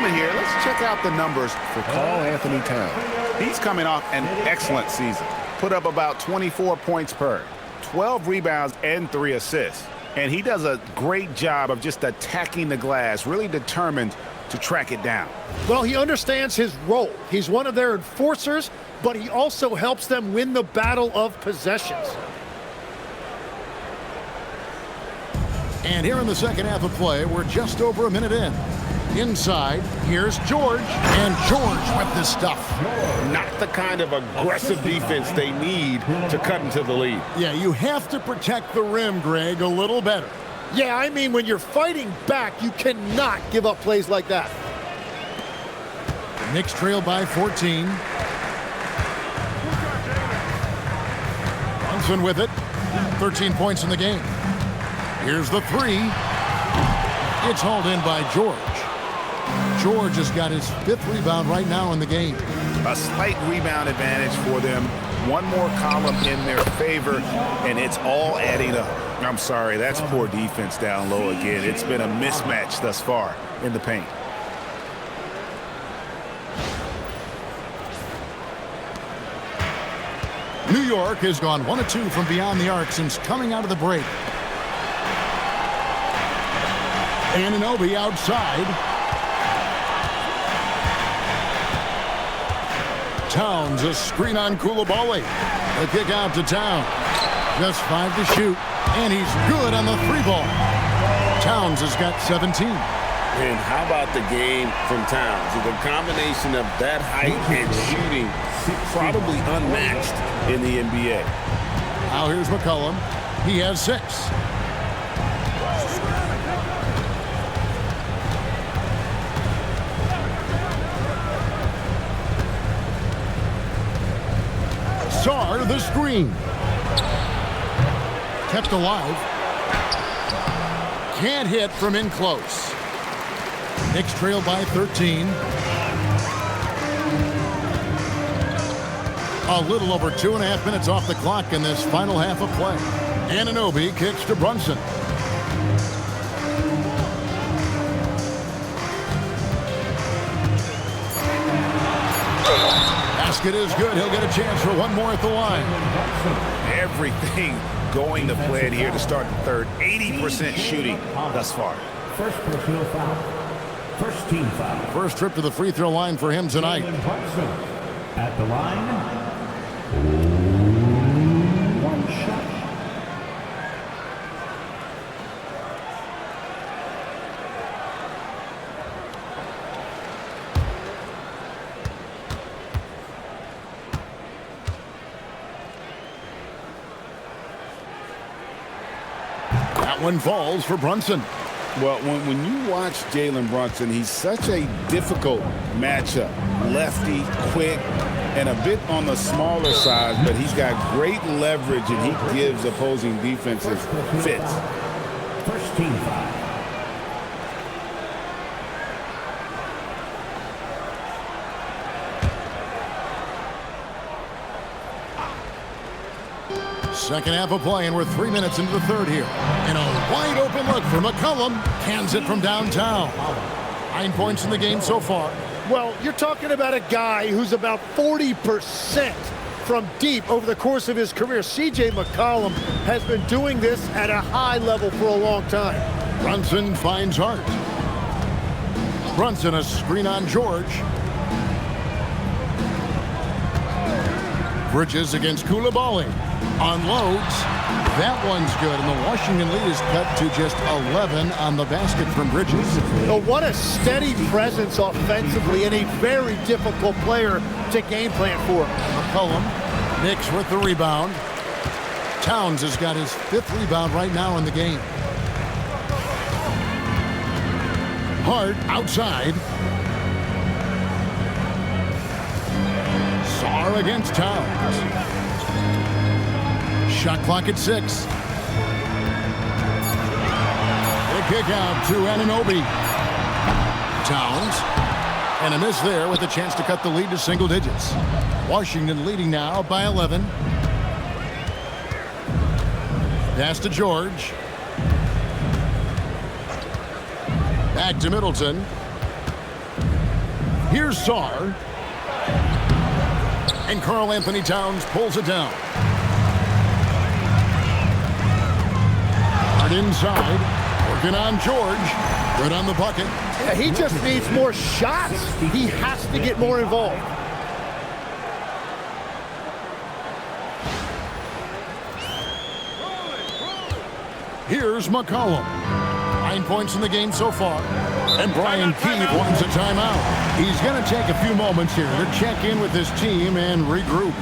Here, let's check out the numbers for Karl-Anthony Towns. He's coming off an excellent season. Put up about 24 points per, 12 rebounds, and 3 assists. And he does a great job of just attacking the glass, really determined to track it down. Well, he understands his role. He's one of their enforcers, but he also helps them win the battle of possessions. And here in the second half of play, we're just over a minute in. Inside, here's George, and George with the stuff. Not the kind of aggressive defense they need to cut into the lead. Yeah, you have to protect the rim, Greg, a little better. Yeah, I mean, when you're fighting back, you cannot give up plays like that. The Knicks trail by 14. Brunson with it. 13 points in the game. Here's the three. It's hauled in by George. George has got his 5th rebound right now in the game. A slight rebound advantage for them. One more column in their favor, and it's all adding up. I'm sorry, that's poor defense down low again. It's been a mismatch thus far in the paint. New York has gone 1 of 2 from beyond the arc since coming out of the break. Anunoby outside. Towns, a screen on Coulibaly. The kick out to Towns. Just 5 to shoot, and he's good on the 3-ball. Towns has got 17. And how about the game from Towns? The combination of that height and shooting, probably unmatched in the NBA. Now here's McCollum. He has 6. Sarr, the screen. Kept alive. Can't hit from in close. Knicks trail by 13. A little over 2.5 minutes off the clock in this final half of play. Anunoby kicks to Brunson. Basket is good. He'll get a chance for one more at the line. Everything going to plan here to start the third. 80% shooting thus far. First personal foul. First team foul. First trip to the free throw line for him tonight. Jalen Brunson at the line. 1 shot. That one falls for Brunson. Well, when you watch Jalen Brunson, he's such a difficult matchup. Lefty, quick, and a bit on the smaller side, but he's got great leverage, and he gives opposing defenses fits. First team foul. Second half of play, and we're 3 minutes into the third here. And a wide open look for McCollum. Cans it from downtown. 9 points in the game so far. Well, you're talking about a guy who's about 40% from deep over the course of his career. C.J. McCollum has been doing this at a high level for a long time. Brunson finds Hart. Brunson, a screen on George. Bridges against Koulibaly. Unloads. That one's good, and the Washington lead is cut to just 11 on the basket from Bridges. So what a steady presence offensively and a very difficult player to game plan for. McCollum, Knicks with the rebound. Towns has got his 5th rebound right now in the game. Hart outside. Sarr against Towns. Shot clock at 6. The kick out to Anunoby. Towns. And a miss there with a chance to cut the lead to single digits. Washington leading now by 11. Pass to George. Back to Middleton. Here's Sarr. And Karl Anthony Towns pulls it down. Hart inside. Working on George. Good on the bucket. Yeah, he just needs more shots. He has to get more involved. Here's McCollum. 9 points in the game so far. And Brian Keefe wants a timeout. He's going to take a few moments here to check in with his team and regroup.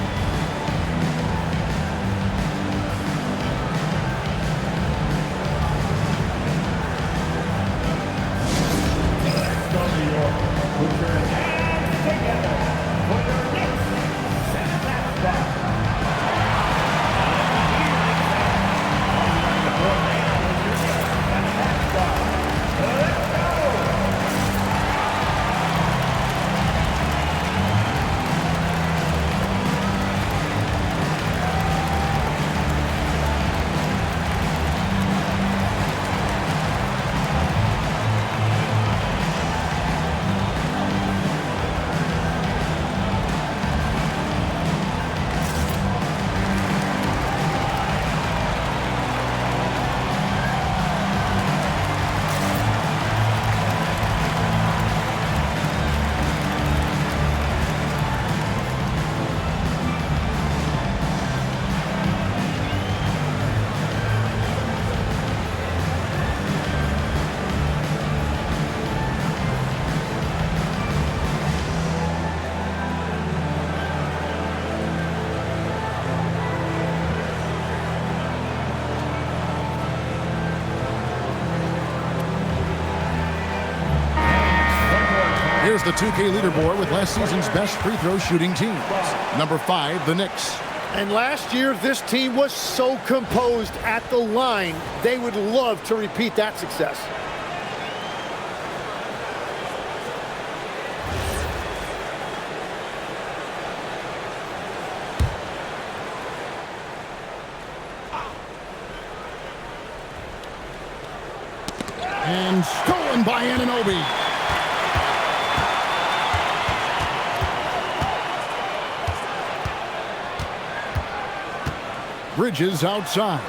Here's the 2K leaderboard with last season's best free throw shooting teams. Number 5, the Knicks. And last year, this team was so composed at the line, they would love to repeat that success. And stolen by Anunoby. Bridges outside.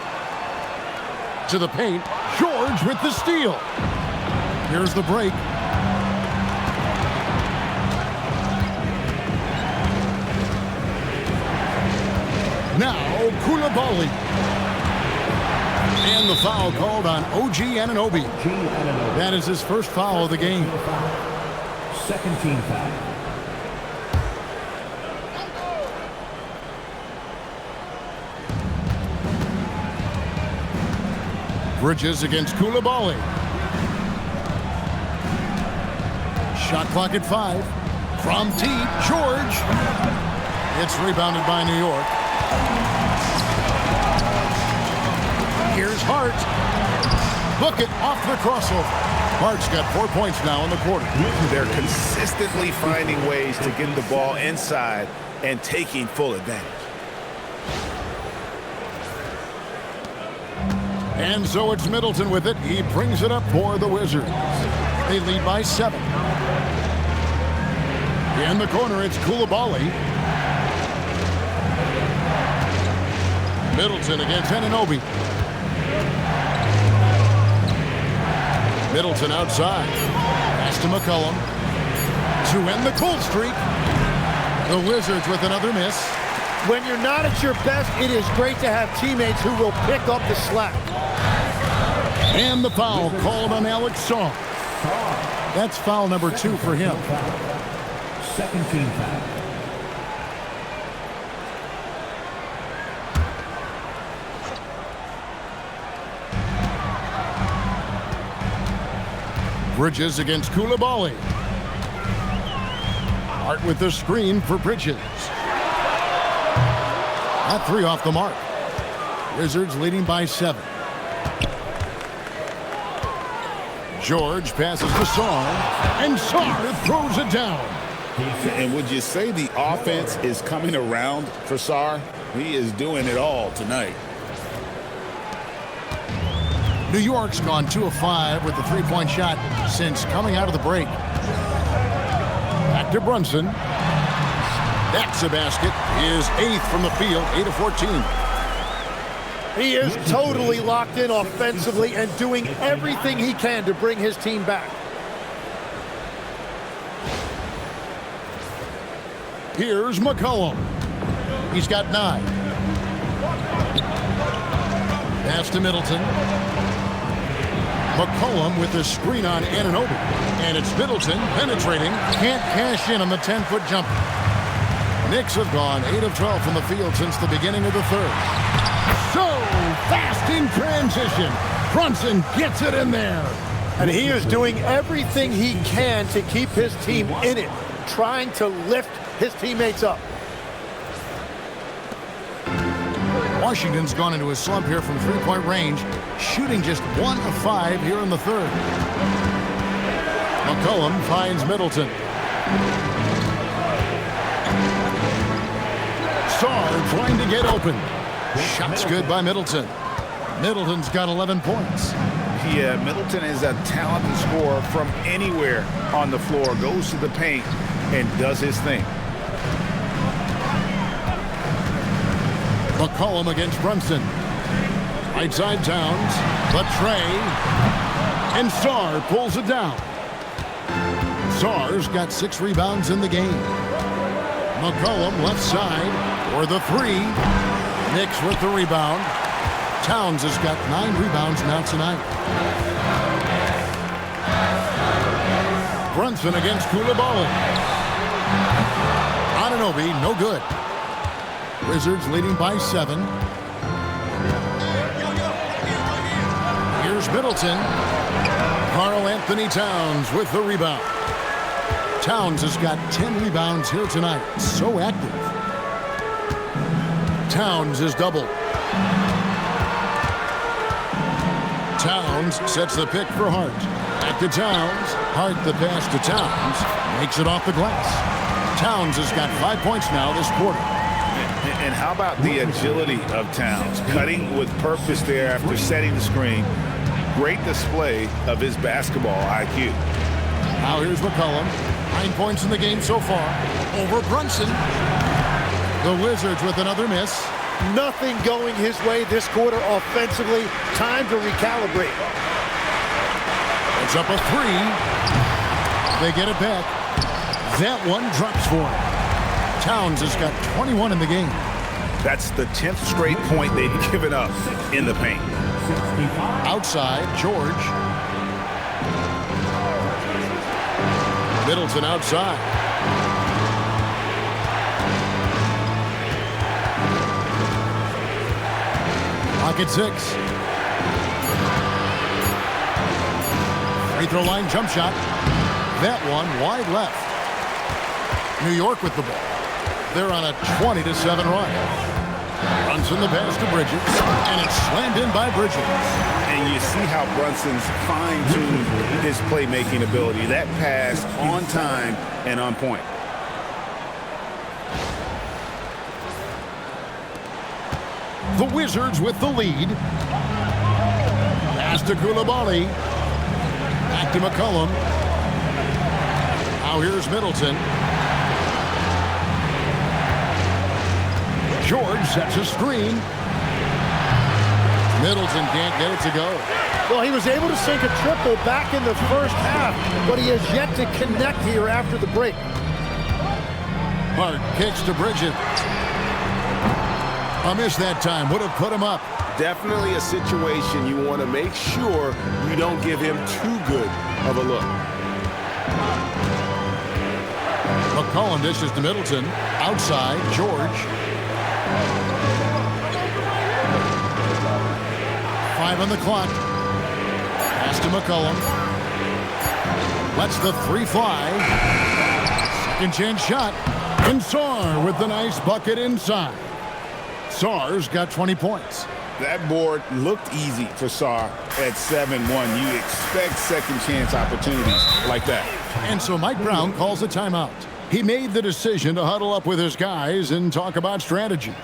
To the paint. George with the steal. Here's the break. Now Koulibaly. And the foul called on OG Anunoby. That is his first foul of the game. Second team foul. Bridges against Koulibaly. Shot clock at 5. From deep, George. It's rebounded by New York. Here's Hart. Book it off the crossover. Hart's got 4 points now in the quarter. They're consistently finding ways to get the ball inside and taking full advantage. And so it's Middleton with it. He brings it up for the Wizards. They lead by 7. In the corner, it's Koulibaly. Middleton against Anunoby. Middleton outside. Pass to McCollum. To end the cold streak. The Wizards with another miss. When you're not at your best, it is great to have teammates who will pick up the slack. And the foul called on Alex Saw. That's foul number 2 for him. Second team foul. Bridges against Koulibaly. Hart with the screen for Bridges. That 3 off the mark. Wizards leading by 7. George passes to Sarr, and Sarr throws it down. And would you say the offense is coming around for Sarr? He is doing it all tonight. New York's gone 2 of 5 with the 3-point shot since coming out of the break. Back to Brunson. That's a basket. His 8th from the field, 8 of 14. He is totally locked in offensively and doing everything he can to bring his team back. Here's McCollum. He's got 9. Pass to Middleton. McCollum with the screen on Anunoby. And it's Middleton penetrating. Can't cash in on the 10-foot jumper. Knicks have gone 8 of 12 from the field since the beginning of the third. So fast in transition. Brunson gets it in there. And he is doing everything he can to keep his team in it, trying to lift his teammates up. Washington's gone into a slump here from 3-point range, shooting just 1 of 5 here in the third. McCollum finds Middleton. Sarr trying to get open. Shot's good by Middleton. Middleton's got 11 points. Yeah, Middleton is a talented scorer from anywhere on the floor. Goes to the paint and does his thing. McCollum against Brunson. Right side Towns. The tray. And Sarr pulls it down. Sarr's got 6 rebounds in the game. McCollum left side for the 3. Knicks with the rebound. Towns has got 9 rebounds now tonight. Brunson against Koulibaly. Anunoby, no good. Wizards leading by 7. Here's Middleton. Karl-Anthony Towns with the rebound. Towns has got 10 rebounds here tonight. So active. Towns is doubled. Towns sets the pick for Hart. Back to Towns. Hart the pass to Towns. Makes it off the glass. Towns has got 5 points now this quarter. And how about the agility of Towns? Cutting with purpose there after setting the screen. Great display of his basketball IQ. Now here's McCollum. 9 points in the game so far. Over Brunson. The Wizards with another miss. Nothing going his way this quarter offensively. Time to recalibrate. It's up a 3. They get it back. That one drops for him. Towns has got 21 in the game. That's the 10th straight point they've given up in the paint. Outside, George. Middleton outside. Pocket 6. Free throw line jump shot. That one wide left. New York with the ball. They're on a 20-7 run. Brunson the pass to Bridges, and it's slammed in by Bridges. And you see how Brunson's fine-tuned his playmaking ability. That pass on time and on point. The Wizards with the lead. Pass to Koulibaly. Back to McCollum. Now here's Middleton. George sets a screen. Middleton can't get it to go. Well, he was able to sink a triple back in the first half, but he has yet to connect here after the break. Hart kicks to Bridget. A miss that time. Would have put him up. Definitely a situation you want to make sure you don't give him too good of a look. McCollum dishes to Middleton. Outside, George. 5 on the clock. Pass to McCollum. Lets the 3 fly. Second chance shot. And Sarr with the nice bucket inside. Sarr's got 20 points. That board looked easy for Sarr at 7-1. You expect second chance opportunities like that. And so Mike Brown calls a timeout. He made the decision to huddle up with his guys and talk about strategy.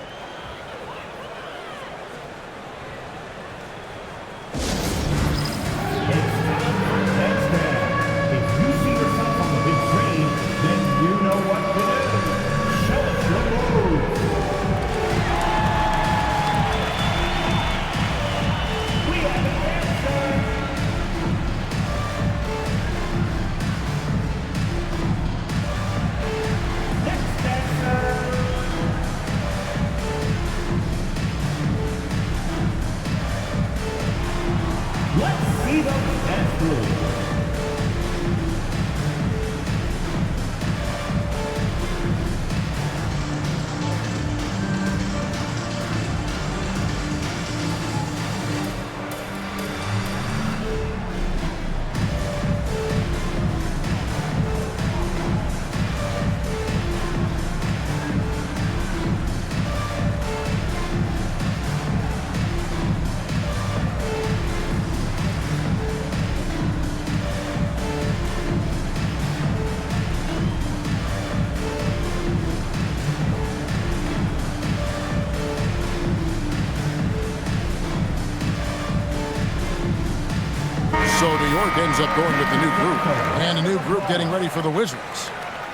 So New York ends up going with the new group. And a new group getting ready for the Wizards.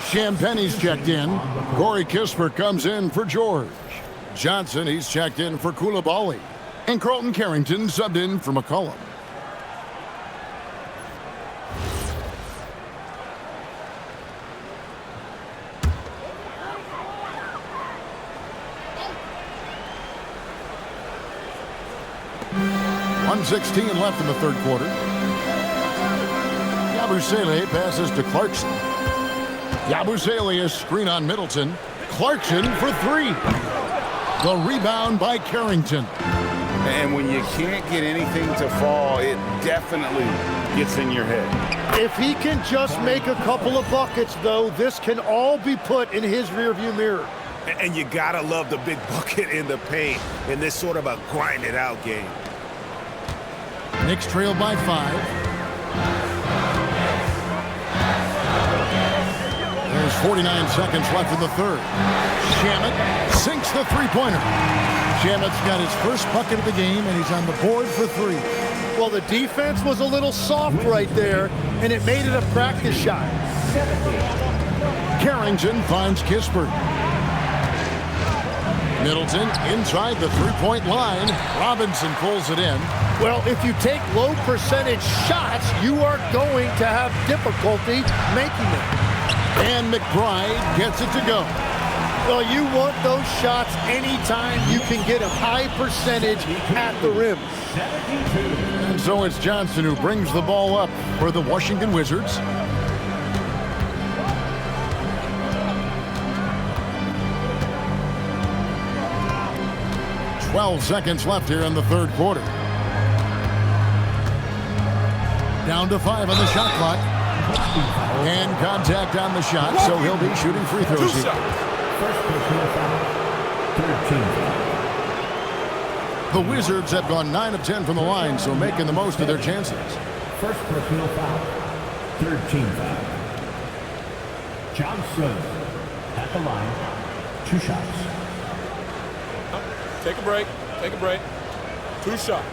Champagne's checked in. Corey Kispert comes in for George. Johnson, he's checked in for Koulibaly. And Carlton Carrington subbed in for McCollum. .116 left in the third quarter. Yabusele passes to Clarkson. Yabusele a screen on Middleton. Clarkson for 3. The rebound by Carrington. And when you can't get anything to fall, it definitely gets in your head. If he can just make a couple of buckets, though, this can all be put in his rearview mirror. And you gotta love the big bucket in the paint in this sort of a grind-it-out game. Knicks trail by 5. There's 49 seconds left in the third. Shamet sinks the three-pointer. Shamet's got his first bucket of the game, and he's on the board for 3. Well, the defense was a little soft right there, and it made it a practice shot. Carrington finds Kispert. Middleton inside the three-point line. Robinson pulls it in. Well, if you take low percentage shots, you are going to have difficulty making them. And McBride gets it to go. Well, you want those shots anytime you can get a high percentage at the rim. And so it's Johnson who brings the ball up for the Washington Wizards. .12 seconds left here in the third quarter. Down to 5 on the shot clock. And contact on the shot, so he'll be shooting free throws here. First personal foul. Third team foul. The Wizards have gone 9 of 10 from the line, so making the most of their chances. First personal foul. Third team foul. Johnson at the line. 2 shots. Take a break. Take a break. 2 shots.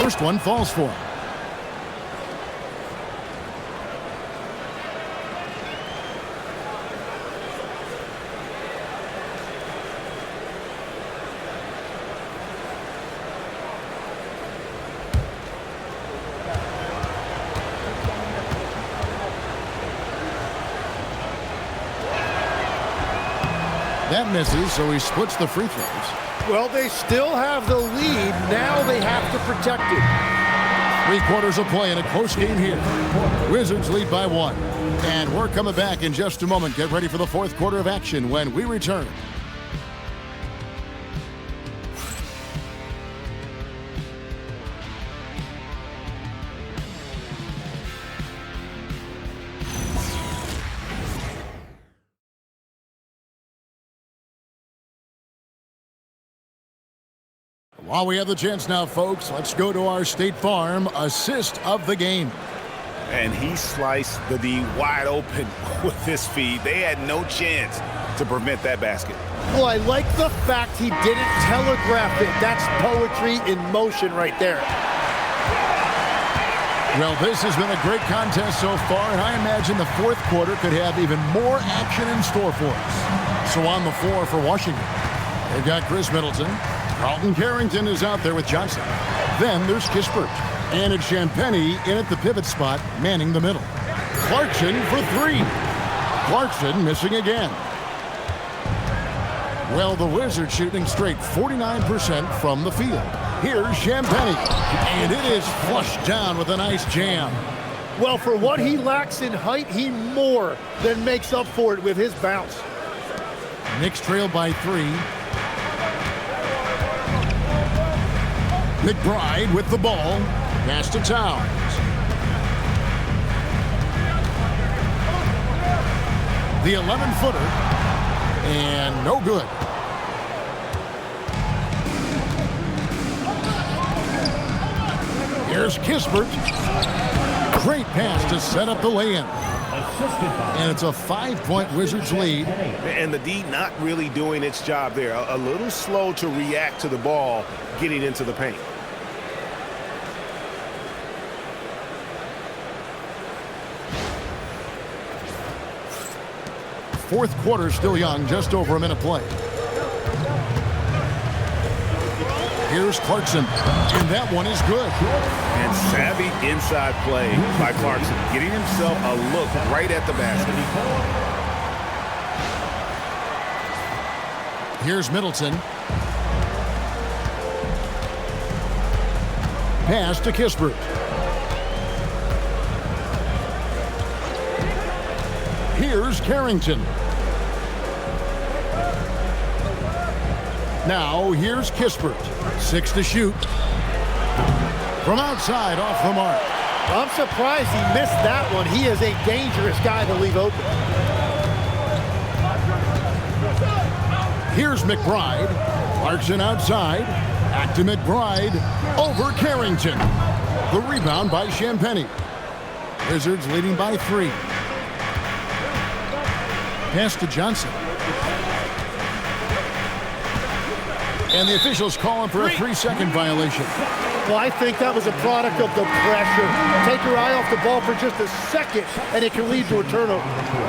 first one falls for him. That misses, so he splits the free throws. Well, they still have the lead. Now they have to protect it. 3 quarters of play in a close game here. Wizards lead by 1. And we're coming back in just a moment. Get ready for the fourth quarter of action when we return. While we have the chance now, folks, let's go to our State Farm assist of the game. And he sliced the D wide open with his feed. They had no chance to prevent that basket. Well, I like the fact he didn't telegraph it. That's poetry in motion right there. Well, this has been a great contest so far, and I imagine the fourth quarter could have even more action in store for us. So on the floor for Washington, they've got Chris Middleton. Carlton Carrington is out there with Johnson. Then there's Kispert. And it's Champagnie in at the pivot spot, manning the middle. Clarkson for 3. Clarkson missing again. Well, the Wizards shooting straight 49% from the field. Here's Champagnie. And it is flushed down with a nice jam. Well, for what he lacks in height, he more than makes up for it with his bounce. Knicks trail by 3. McBride with the ball. Pass to Towns. The 11-footer. And no good. Here's Kispert. Great pass to set up the lay-in. And it's a 5-point Wizards lead. And the D not really doing its job there. A little slow to react to the ball getting into the paint. Fourth quarter still young, just over a minute play. Here's Clarkson, and that one is good. And savvy inside play by Clarkson, getting himself a look right at the basket. Here's Middleton. Pass to Kispert. Here's Carrington. Now here's Kispert. 6 to shoot. From outside, off the mark. I'm surprised he missed that one. He is a dangerous guy to leave open. Here's McBride. Clarkson outside. Back to McBride. Over Carrington. The rebound by Champagnie. Wizards leading by 3. Pass to Johnson. And the officials calling for a 3-second violation. Well, I think that was a product of the pressure. Take your eye off the ball for just a second, and it can lead to a turnover.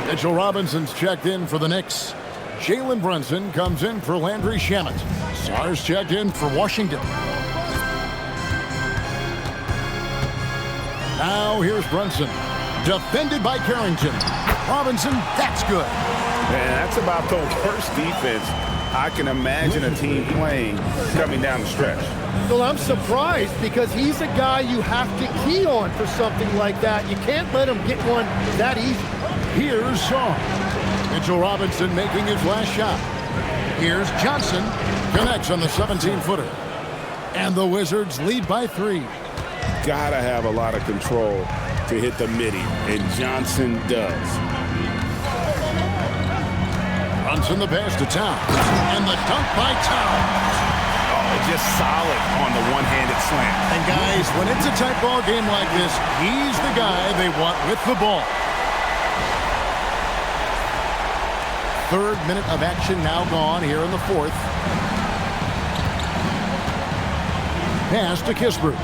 Mitchell Robinson's checked in for the Knicks. Jalen Brunson comes in for Landry Shamet. Sars checked in for Washington. Now here's Brunson. Defended by Carrington. Robinson, that's good. Man, that's about the worst defense I can imagine a team playing coming down the stretch. Well, I'm surprised because he's a guy you have to key on for something like that. You can't let him get one that easy. Here's Shaw. Mitchell Robinson making his last shot. Here's Johnson. Connects on the 17-footer. And the Wizards lead by 3. Gotta have a lot of control to hit the midi, and Johnson does. Brunson the pass to Towns. And the dunk by Towns. Just solid on the one-handed slam. And guys, when it's a tight ball game like this, he's the guy they want with the ball. Third minute of action now gone here in the fourth. Pass to Kispert.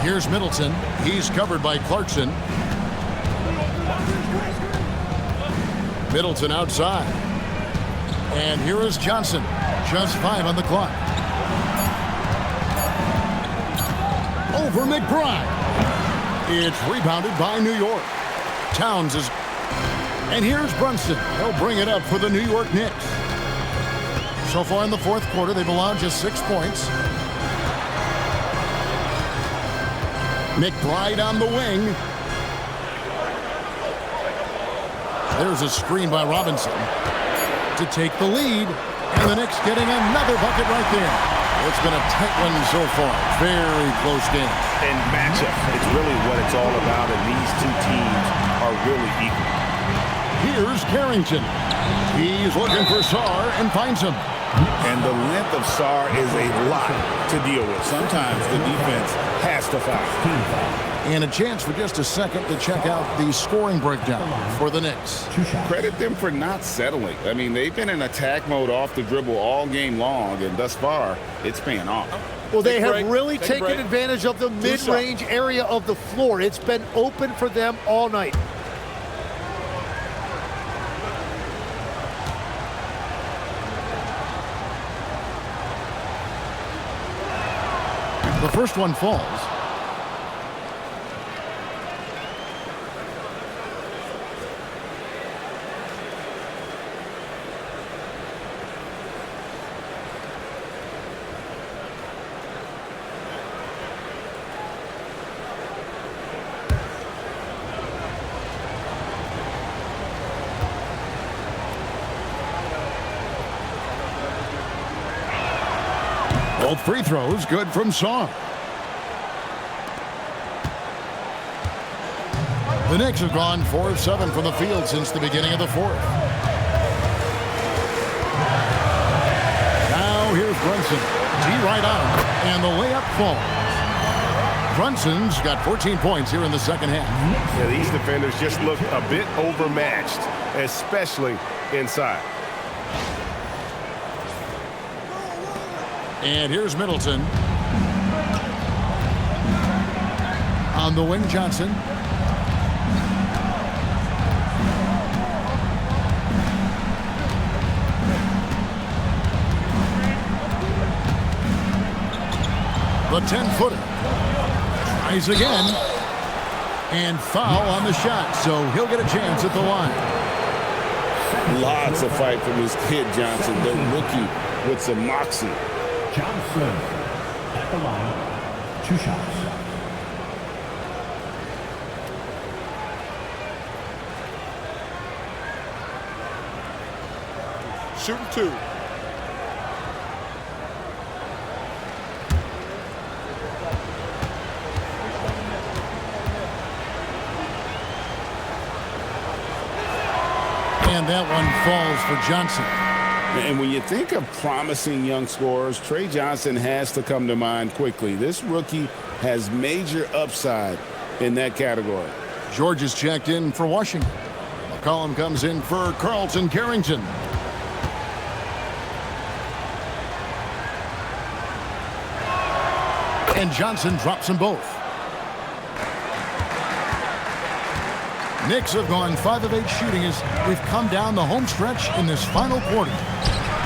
Here's Middleton. He's covered by Clarkson. Middleton outside. And here is Johnson. Just 5 on the clock. Over McBride. It's rebounded by New York. Towns is... And here's Brunson. He'll bring it up for the New York Knicks. So far in the fourth quarter, they've allowed just 6 points. McBride on the wing. There's a screen by Robinson to take the lead. And the Knicks getting another bucket right there. It's been a tight one so far. Very close game. And matchup, it's really what it's all about, and these two teams are really equal. Here's Carrington. He's looking for Sarr and finds him. And the length of Sarr is a lot to deal with. Sometimes the defense has to foul. And a chance for just a second to check out the scoring breakdown for the Knicks. Credit them for not settling. I mean, they've been in attack mode off the dribble all game long, and thus far, it's paying off. Well, they have really taken advantage of the mid-range area of the floor. It's been open for them all night. The first one falls. Both free throws good from Sarr. The Knicks have gone 4 of 7 from the field since the beginning of the fourth. Now here's Brunson. D right on, and the layup falls. Brunson's got 14 points here in the second half. Yeah, these defenders just look a bit overmatched, especially inside. And here's Middleton. On the wing, Johnson. The 10-footer. Tries again. And foul on the shot, so he'll get a chance at the line. Lots of fight from this kid, Johnson, the rookie with some moxie. Johnson at the line, 2 shots. Shooting 2. And that one falls for Johnson. And when you think of promising young scorers, Trey Johnson has to come to mind quickly. This rookie has major upside in that category. George is checked in for Washington. McCollum comes in for Carlton Carrington. And Johnson drops them both. Knicks have gone 5 of 8 shooting as we've come down the home stretch in this final quarter.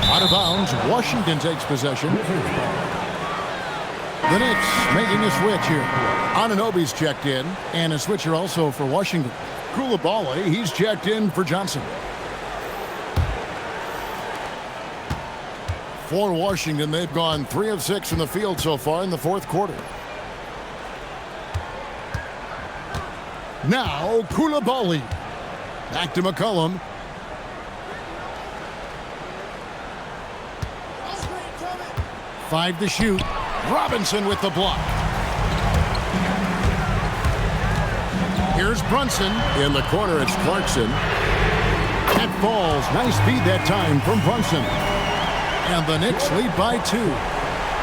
Out of bounds, Washington takes possession. The Knicks making a switch here. Anunoby's checked in, and a switcher also for Washington. Koulibaly, he's checked in for Johnson. For Washington, they've gone 3 of 6 from the field so far in the fourth quarter. Now, Koulibaly. Back to McCollum. Five to shoot. Robinson with the block. Here's Brunson. In the corner, it's Clarkson. That falls. Nice feed that time from Brunson. And the Knicks lead by 2.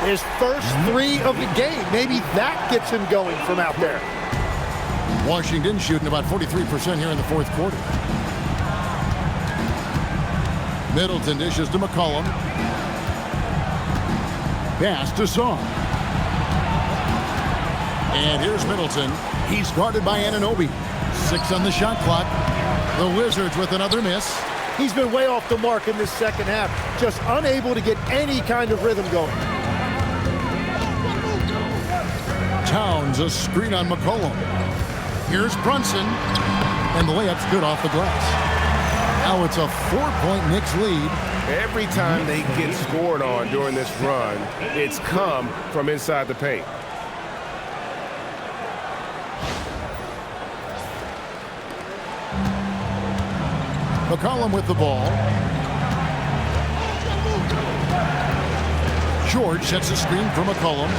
His first 3 of the game. Maybe that gets him going from out there. Washington shooting about 43% here in the fourth quarter. Middleton dishes to McCollum. Pass to Sarr. And here's Middleton. He's guarded by Anunoby. 6 on the shot clock. The Wizards with another miss. He's been way off the mark in this second half. Just unable to get any kind of rhythm going. Towns, a screen on McCollum. Here's Brunson. And the layup's good off the glass. Now it's a 4-point Knicks lead. Every time they get scored on during this run, it's come from inside the paint. McCollum with the ball. George sets a screen for McCollum.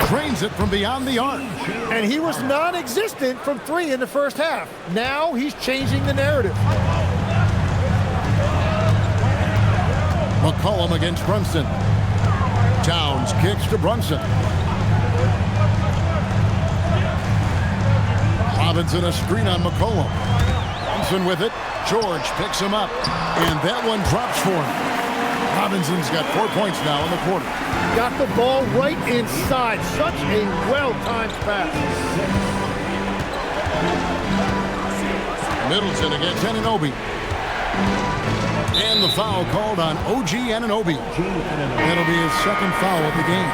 Drains it from beyond the arc. And he was non-existent from 3 in the first half. Now he's changing the narrative. McCollum against Brunson. Towns kicks to Brunson. Robinson a screen on McCollum. Brunson with it. George picks him up. And that one drops for him. Robinson's got 4 points now in the quarter. Got the ball right inside. Such a well-timed pass. Middleton against Anunoby. And the foul called on OG Anunoby. That'll be his second foul of the game.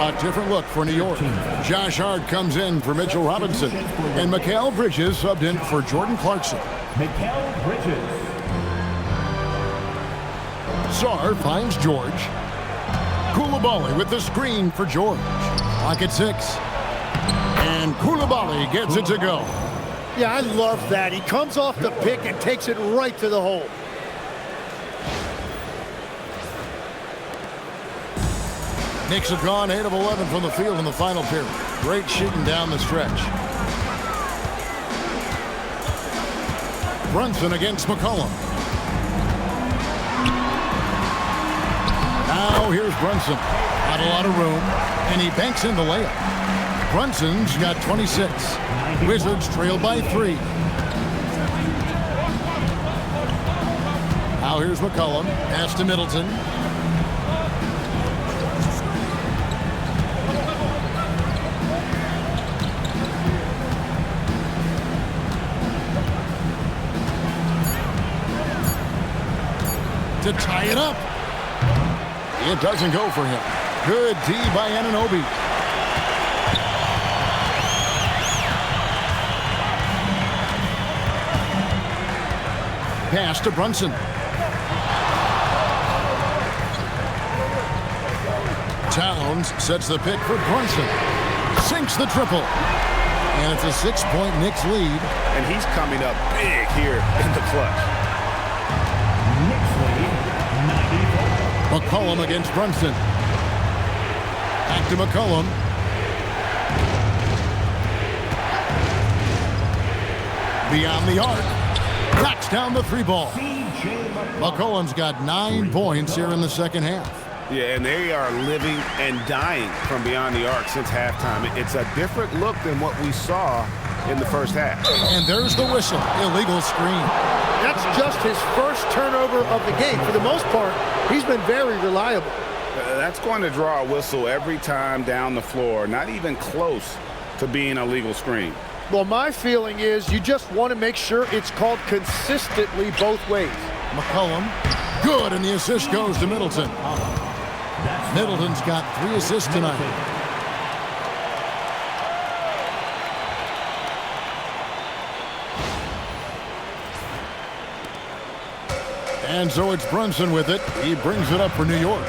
A different look for New York. Josh Hart comes in for Mitchell Robinson. And Mikal Bridges subbed in for Jordan Clarkson. Mikal Bridges. Sarr finds George. Koulibaly with the screen for George. Clock at 6. And Koulibaly gets it to go. Yeah, I love that. He comes off the pick and takes it right to the hole. Knicks have gone 8 of 11 from the field in the final period. Great shooting down the stretch. Brunson against McCollum. Now here's Brunson. Not a lot of room, and he banks in the layup. Brunson's got 26. Wizards trail by 3. Now here's McCollum. Pass to Middleton. To tie it up. It doesn't go for him. Good D by Anunoby. Pass to Brunson. Towns sets the pick for Brunson. Sinks the triple. And it's a 6-point Knicks lead. And he's coming up big here in the clutch. McCollum against Brunson. Back to McCollum. Beyond the arc. Knocks down the 3-ball. McCollum's got 9 points here in the second half. Yeah, and they are living and dying from beyond the arc since halftime. It's a different look than what we saw in the first half. And there's the whistle. Illegal screen. That's just his first turnover of the game. For the most part, he's been very reliable. That's going to draw a whistle every time down the floor. Not even close to being a legal screen. Well, my feeling is you just want to make sure it's called consistently both ways. McCollum, good, and the assist goes to Middleton. Middleton's got 3 assists tonight. And so it's Brunson with it. He brings it up for New York.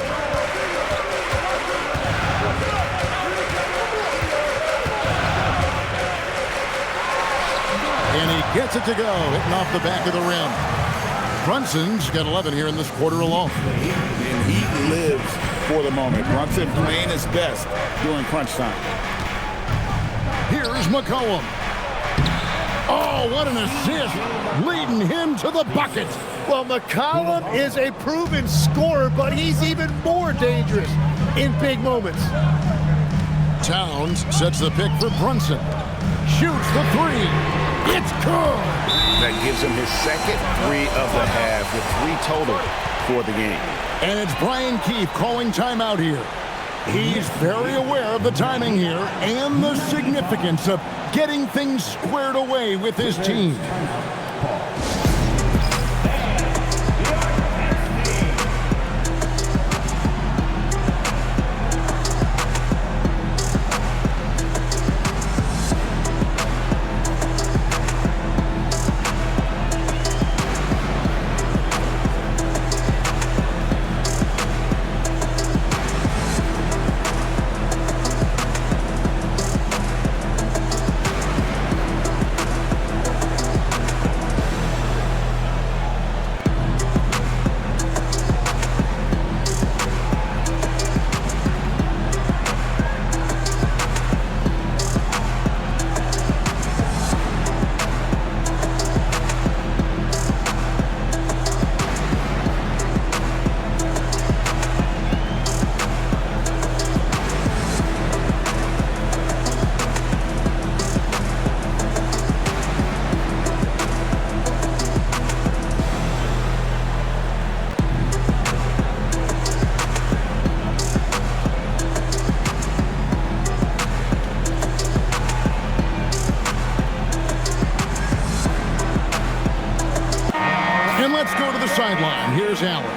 And he gets it to go, hitting off the back of the rim. Brunson's got 11 here in this quarter alone. And he lives for the moment. Brunson playing his best during crunch time. Here's McCollum. Oh, what an assist, leading him to the bucket. Well, McCollum is a proven scorer, but he's even more dangerous in big moments. Towns sets the pick for Brunson. Shoots the 3. It's good. That gives him his second 3 of the half with 3 total for the game. And it's Brian Keefe calling timeout here. He's very aware of the timing here and the significance of getting things squared away with his team. Let's go to the sideline. Here's Allen.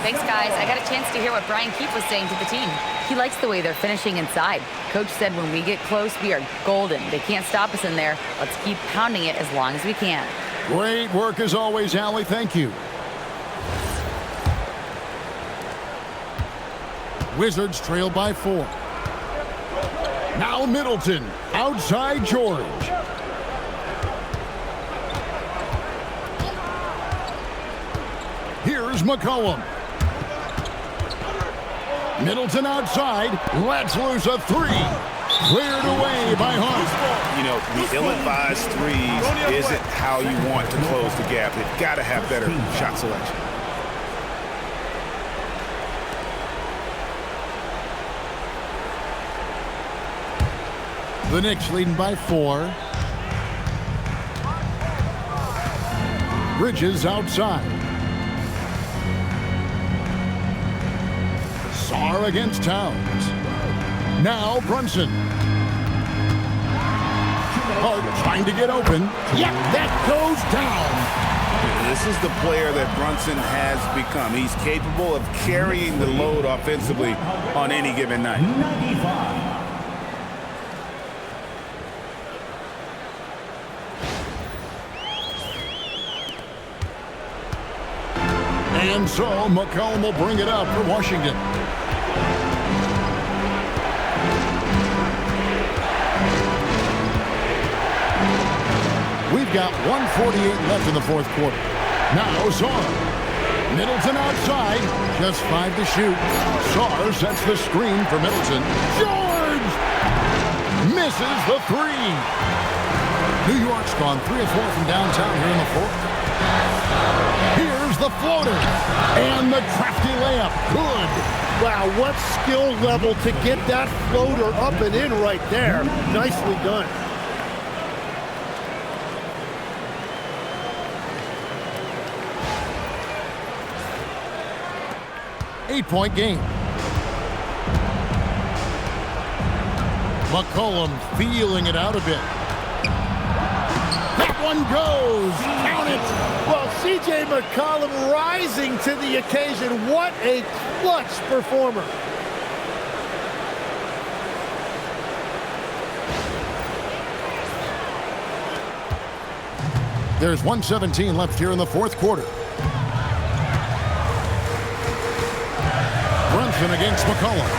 Thanks, guys. I got a chance to hear what Brian Keefe was saying to the team. He likes the way they're finishing inside. Coach said when we get close, we are golden. They can't stop us in there. Let's keep pounding it as long as we can. Great work as always, Allie. Thank you. Wizards trail by 4. Now Middleton. Outside George. Here's McCollum. Middleton outside. Lets loose a 3. Cleared away by Hunt. You know, the ill-advised threes isn't how you want to close the gap. They've got to have better shot selection. The Knicks leading by 4. Bridges outside. Sarr against Towns. Now Brunson. Hart trying to get open. Yep, that goes down. This is the player that Brunson has become. He's capable of carrying the load offensively on any given night. 95. And so McCollum will bring it up for Washington. We've got 1:48 left in the fourth quarter. Now Sarr. Middleton outside. Just 5 to shoot. Sarr sets the screen for Middleton. George! Misses the 3. New York's gone 3 of 4 from downtown here in the fourth. Here's the floater. And the crafty layup. Good. Wow, what skill level to get that floater up and in right there. Nicely done. Eight-point game. McCollum feeling it out a bit. That one goes. Count it. Well, C.J. McCollum rising to the occasion. What a clutch performer. There's 1:17 left here in the fourth quarter. Brunson against McCollum.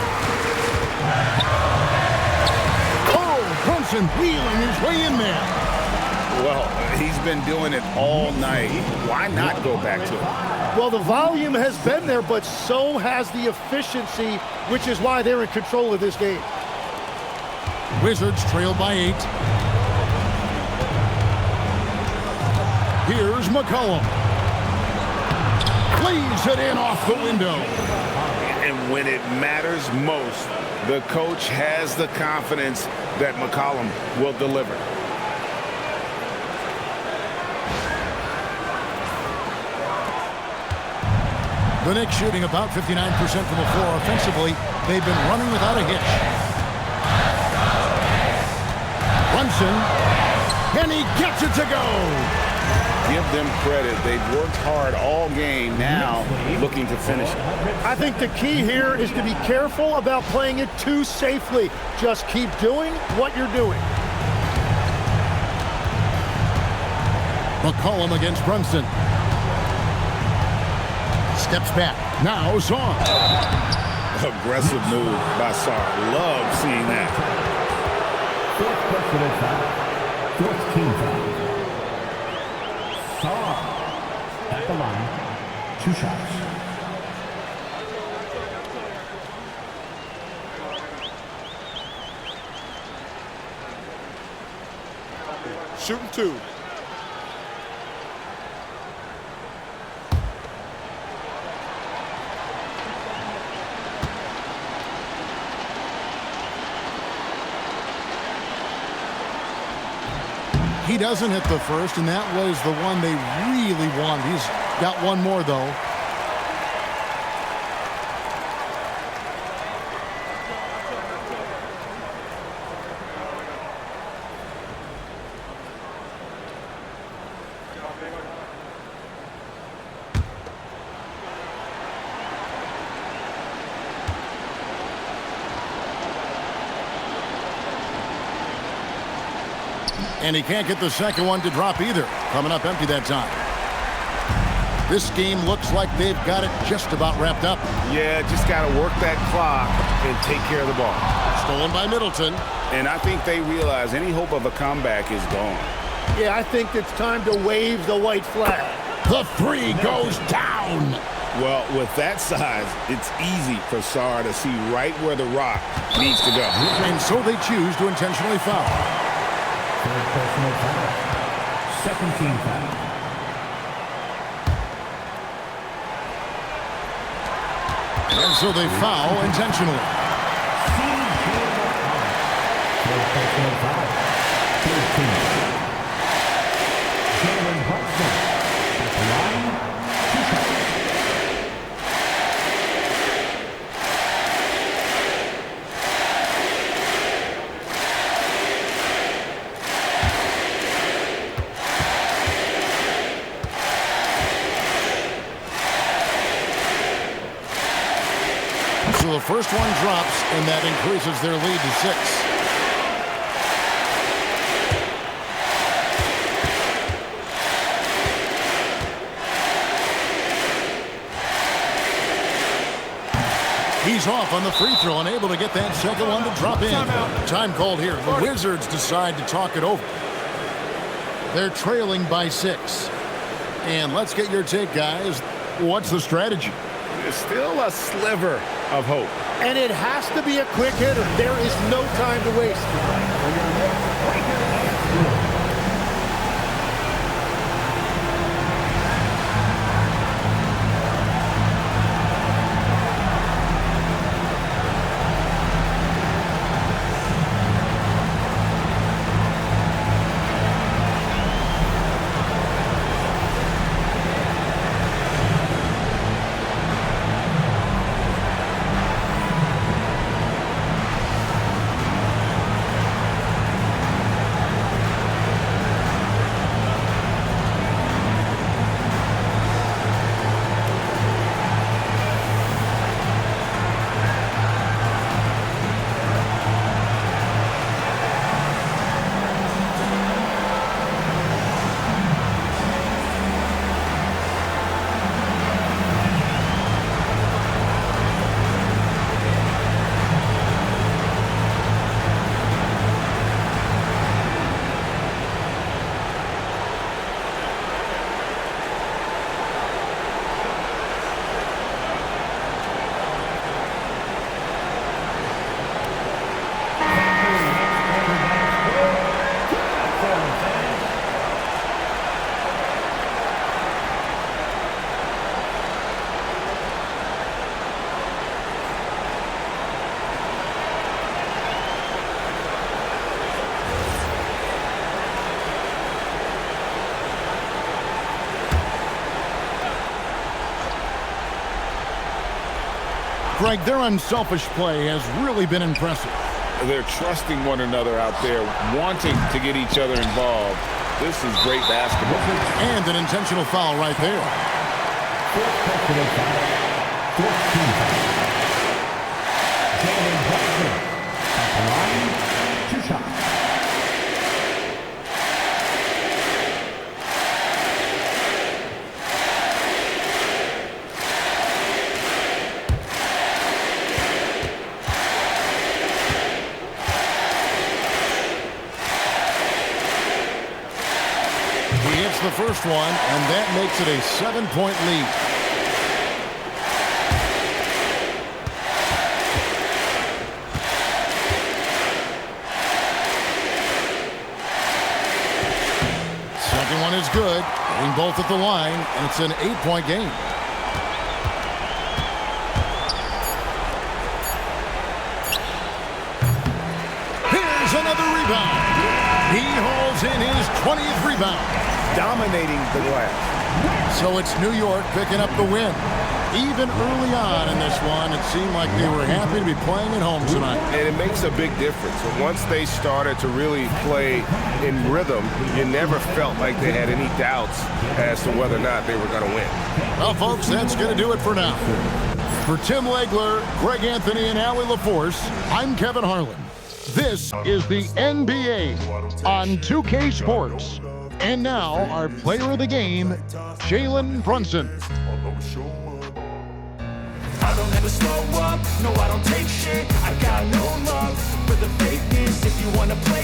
Oh, Brunson wheeling his way in there. Well, he's been doing it all night. Why not go back to it? Well, the volume has been there, but so has the efficiency, which is why they're in control of this game. Wizards trail by 8. Here's McCollum. Flees it in off the window. And when it matters most, the coach has the confidence that McCollum will deliver. The The Knicks shooting about 59% from the floor. Offensively, they've been running without a hitch. Brunson, and he gets it to go. Give them credit. They've worked hard all game, now looking to finish it. I think the key here is to be careful about playing it too safely. Just keep doing what you're doing. McCollum against Brunson. Steps back. Now Saw. Aggressive move by Saw. Love seeing that. Fourth personal foul. Fourth team foul. Saw at the line. 2 shots. Shooting 2. He doesn't hit the first, and that was the one they really wanted. He's got one more, though. And he can't get the second one to drop either. Coming up empty that time. This game looks like they've got it just about wrapped up. Yeah, just got to work that clock and take care of the ball. Stolen by Middleton. And I think they realize any hope of a comeback is gone. Yeah, I think it's time to wave the white flag. The 3 goes down. Well, with that size, it's easy for Sarr to see right where the rock needs to go. And so they choose to intentionally foul. Third personal foul. Second team foul. And so they foul intentionally. Third personal foul. Third team foul. Jalen Brunson at the line. 2 shots. So the first one drops, and that increases their lead to 6. He's off on the free throw, unable to get that second one to drop in. Time called here. The Wizards decide to talk it over. They're trailing by 6. And let's get your take, guys. What's the strategy? There's still a sliver of hope. And it has to be a quick hitter. There is no time to waste. Greg, their unselfish play has really been impressive. They're trusting one another out there, wanting to get each other involved. This is great basketball. And an intentional foul right there. Fourth personal foul. 14 foul. Jalen Brunson at the line. 2 shots. The first one, and that makes it a 7-point lead. Second one is good, hitting both at the line, and it's an 8-point game. Here's another rebound. He hauls in his 20th rebound. Dominating the glass. So it's New York picking up the win. Even early on in this one, it seemed like they were happy to be playing at home tonight. And it makes a big difference. Once they started to really play in rhythm, you never felt like they had any doubts as to whether or not they were going to win. Well, folks, that's going to do it for now. For Tim Legler, Greg Anthony, and Allie LaForce, I'm Kevin Harlan. This is the NBA on 2K Sports. And now, our player of the game, Jalen Brunson. I don't ever slow up, no,